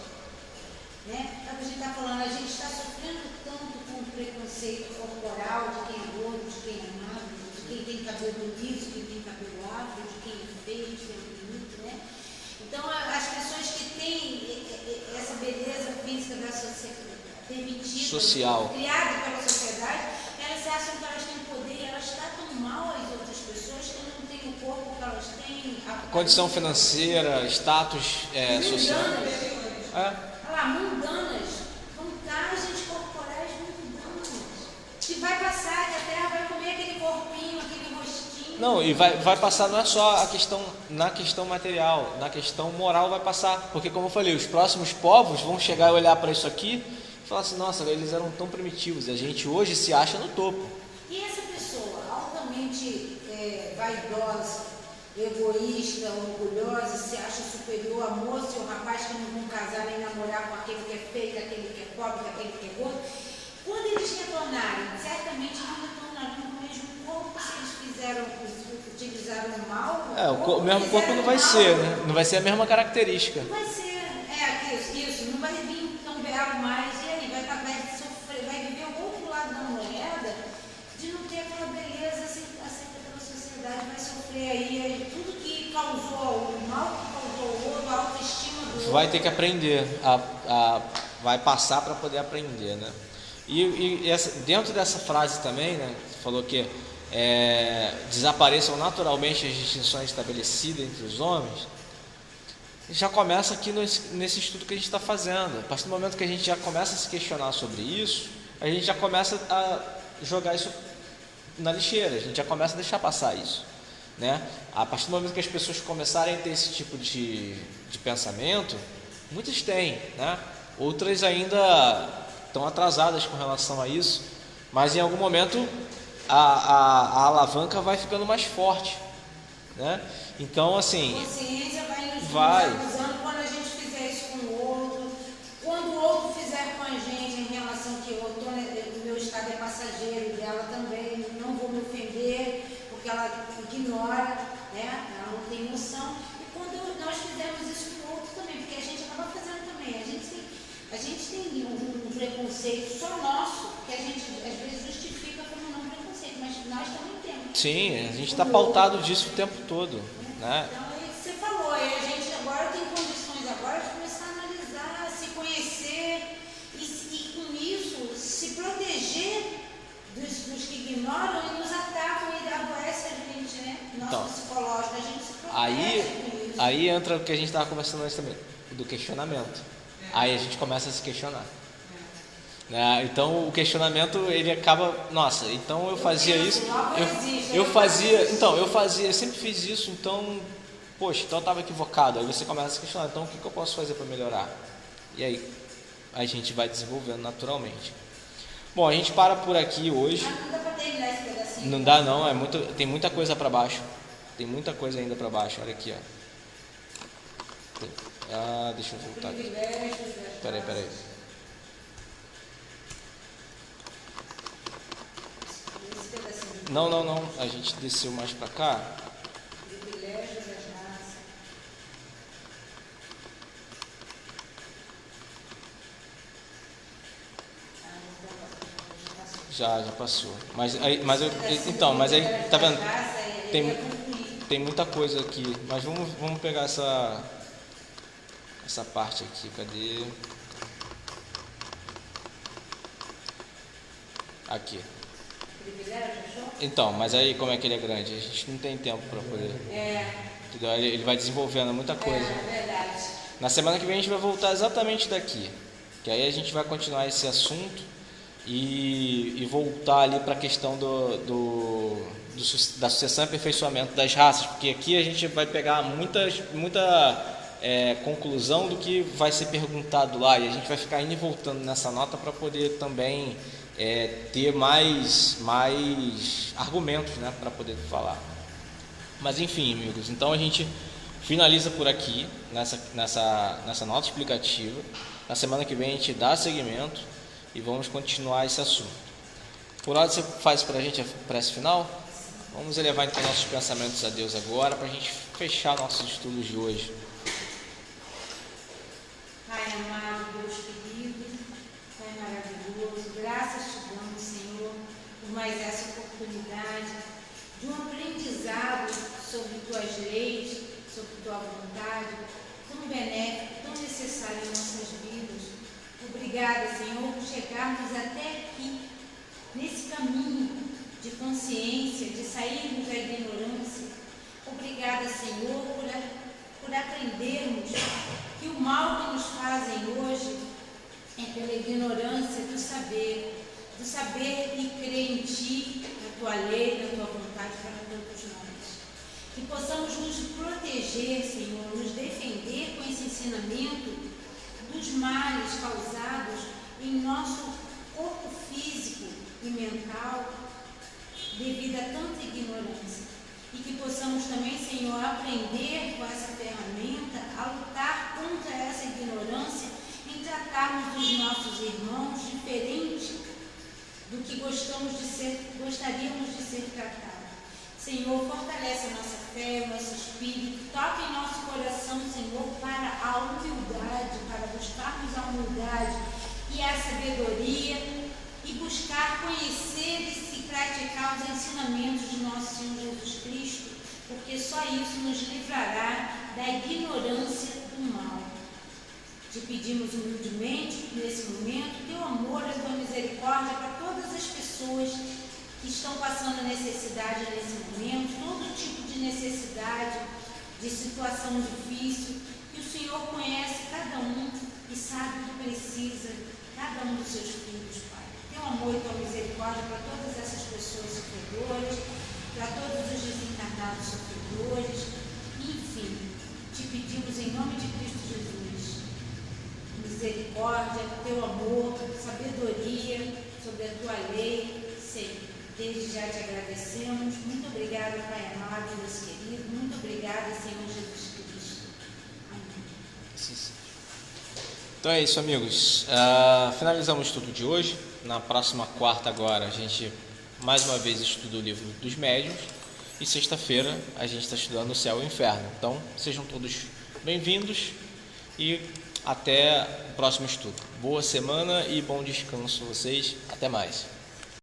Né? Então, a gente está falando, a gente está sofrendo tanto com o preconceito corporal de quem é gordo, de quem é magro, de quem tem cabelo liso, de quem tem cabelo afro, de quem é feio, de quem é bonito, né? Então, as pessoas que têm essa beleza física da sociedade permitida, social, criada pela sociedade, elas acham que elas têm poder, elas tratam mal as outras pessoas que não têm o corpo que elas têm, a condição financeira, status social. Olha lá, mundanas, vantagens corporais mundanas, que vai passar, que a terra vai comer aquele corpinho, aquele rostinho. Não, e vai passar não é só na questão material, na questão moral vai passar, porque como eu falei, os próximos povos vão chegar e olhar para isso aqui e falar assim, nossa, eles eram tão primitivos, e a gente hoje se acha no topo. vaidosa, egoísta, orgulhosa, se acha superior a moça e o rapaz que não vão casar nem namorar com aquele que é feio, aquele que é pobre, aquele que é gordo. Quando eles retornarem, certamente não retornarão com o mesmo corpo se eles utilizaram o mal. O mesmo corpo não vai ser, né? Não vai ser a mesma característica. Não vai ser, isso, não vai vir tão belo mais, e aí vai sofrer, vai viver o outro lado da moeda de não ter aquela beleza aceita pela sociedade, vai sofrer aí tudo que causou o mal que causou o outro, a autoestima do outro. Vai ter que aprender, vai passar para poder aprender, né? E dentro dessa frase também, né, você falou que desapareçam naturalmente as distinções estabelecidas entre os homens, já começa aqui nesse estudo que a gente está fazendo. A partir do momento que a gente já começa a se questionar sobre isso, a gente já começa a jogar isso na lixeira, a gente já começa a deixar passar isso, né? A partir do momento que as pessoas começarem a ter esse tipo de pensamento, muitas têm, né? Outras ainda estão atrasadas com relação a isso, mas em algum momento a alavanca vai ficando mais forte, né? Então, assim, a consciência vai nos vai acusando quando a gente fizer isso com o outro, quando o outro fizer com a gente em relação que o meu estado é passageiro e dela também, não vou me ofender porque ela ignora, né? Ela não tem noção. E quando nós fizermos isso com o outro também, porque a gente acaba fazendo também, a gente tem um preconceito só nosso, que a gente às vezes justifica como não preconceito, mas nós também temos. Sim, a gente está pautado disso o tempo todo, né? Então, você falou, a gente agora tem condições agora de começar a analisar, se conhecer e com isso se proteger dos que ignoram e nos atacam e adoecem a gente, né? Nosso psicológico, a gente se protege com isso. Aí entra o que a gente estava conversando antes também, do questionamento. Aí a gente começa a se questionar. Né? Então o questionamento ele acaba, nossa, então eu fazia isso, eu sempre fiz isso, então, poxa, então eu estava equivocado. Aí você começa a se questionar, então o que eu posso fazer para melhorar? E aí a gente vai desenvolvendo naturalmente. Bom, a gente para por aqui hoje. Não dá para terminar esse pedacinho. Não dá não, tem muita coisa para baixo. Tem muita coisa ainda para baixo, olha aqui, ó. Deixa eu voltar aqui. Peraí. Não. A gente desceu mais para cá. Privilégio das raças. Já passou. Mas aí tá vendo? Tem muita coisa aqui. Mas vamos pegar essa parte aqui. Cadê? Aqui. Então, mas aí como é que ele é grande? A gente não tem tempo para poder. Entendeu? Ele vai desenvolvendo muita coisa. É verdade. Na semana que vem a gente vai voltar exatamente daqui. Que aí a gente vai continuar esse assunto e voltar ali para a questão da sucessão e aperfeiçoamento das raças. Porque aqui a gente vai pegar muita conclusão do que vai ser perguntado lá. E a gente vai ficar indo e voltando nessa nota para poder também ter mais argumentos, né, para poder falar. Mas enfim, amigos, então a gente finaliza por aqui nessa nota explicativa. Na semana que vem a gente dá seguimento e vamos continuar esse assunto. Por hora você faz para a gente a prece final? Vamos elevar então nossos pensamentos a Deus agora para a gente fechar nossos estudos de hoje. Pai amado, Deus querido, Pai maravilhoso, graças te damos, Senhor, por mais essa oportunidade de um aprendizado sobre tuas leis, sobre tua vontade, tão benéfico, tão necessário em nossas vidas. Obrigada, Senhor, por chegarmos até aqui, nesse caminho de consciência, de sairmos da ignorância. Obrigada, Senhor, por aprendermos que o mal que nos fazem hoje é pela ignorância do saber e crer em Ti, na Tua lei, na Tua vontade para todos nós. Que possamos nos proteger, Senhor, nos defender com esse ensinamento dos males causados em nosso corpo físico e mental devido a tanta ignorância. e que possamos também, Senhor, aprender com essa ferramenta a lutar contra essa ignorância em tratarmos dos nossos irmãos diferente do que gostaríamos de ser tratados. Senhor, fortalece a nossa fé, o nosso espírito, toque em nosso coração, Senhor, para a humildade, para buscarmos a humildade e a sabedoria e buscar conhecer e praticar os ensinamentos de nosso Senhor Jesus Cristo, porque só isso nos livrará da ignorância do mal. Te pedimos humildemente, nesse momento, teu amor e tua misericórdia para todas as pessoas que estão passando necessidade nesse momento, todo tipo de necessidade, de situação difícil, que o Senhor conhece cada um e sabe o que precisa, cada um dos seus filhos, Pai. Teu amor e tua misericórdia para todas essas pessoas sofredoras, para todos os desencarnados sofredores, enfim, te pedimos em nome de Cristo Jesus, misericórdia, teu amor, sabedoria sobre a tua lei, Senhor. Desde já te agradecemos. Muito obrigada, Pai amado, Deus querido. Muito obrigada, Senhor Jesus Cristo. Amém. Sim. Então é isso, amigos. Finalizamos tudo de hoje. Na próxima quarta agora a gente mais uma vez estuda o livro dos médiuns. E sexta-feira a gente está estudando o céu e o inferno. Então sejam todos bem-vindos e até o próximo estudo. Boa semana e bom descanso a vocês. Até mais.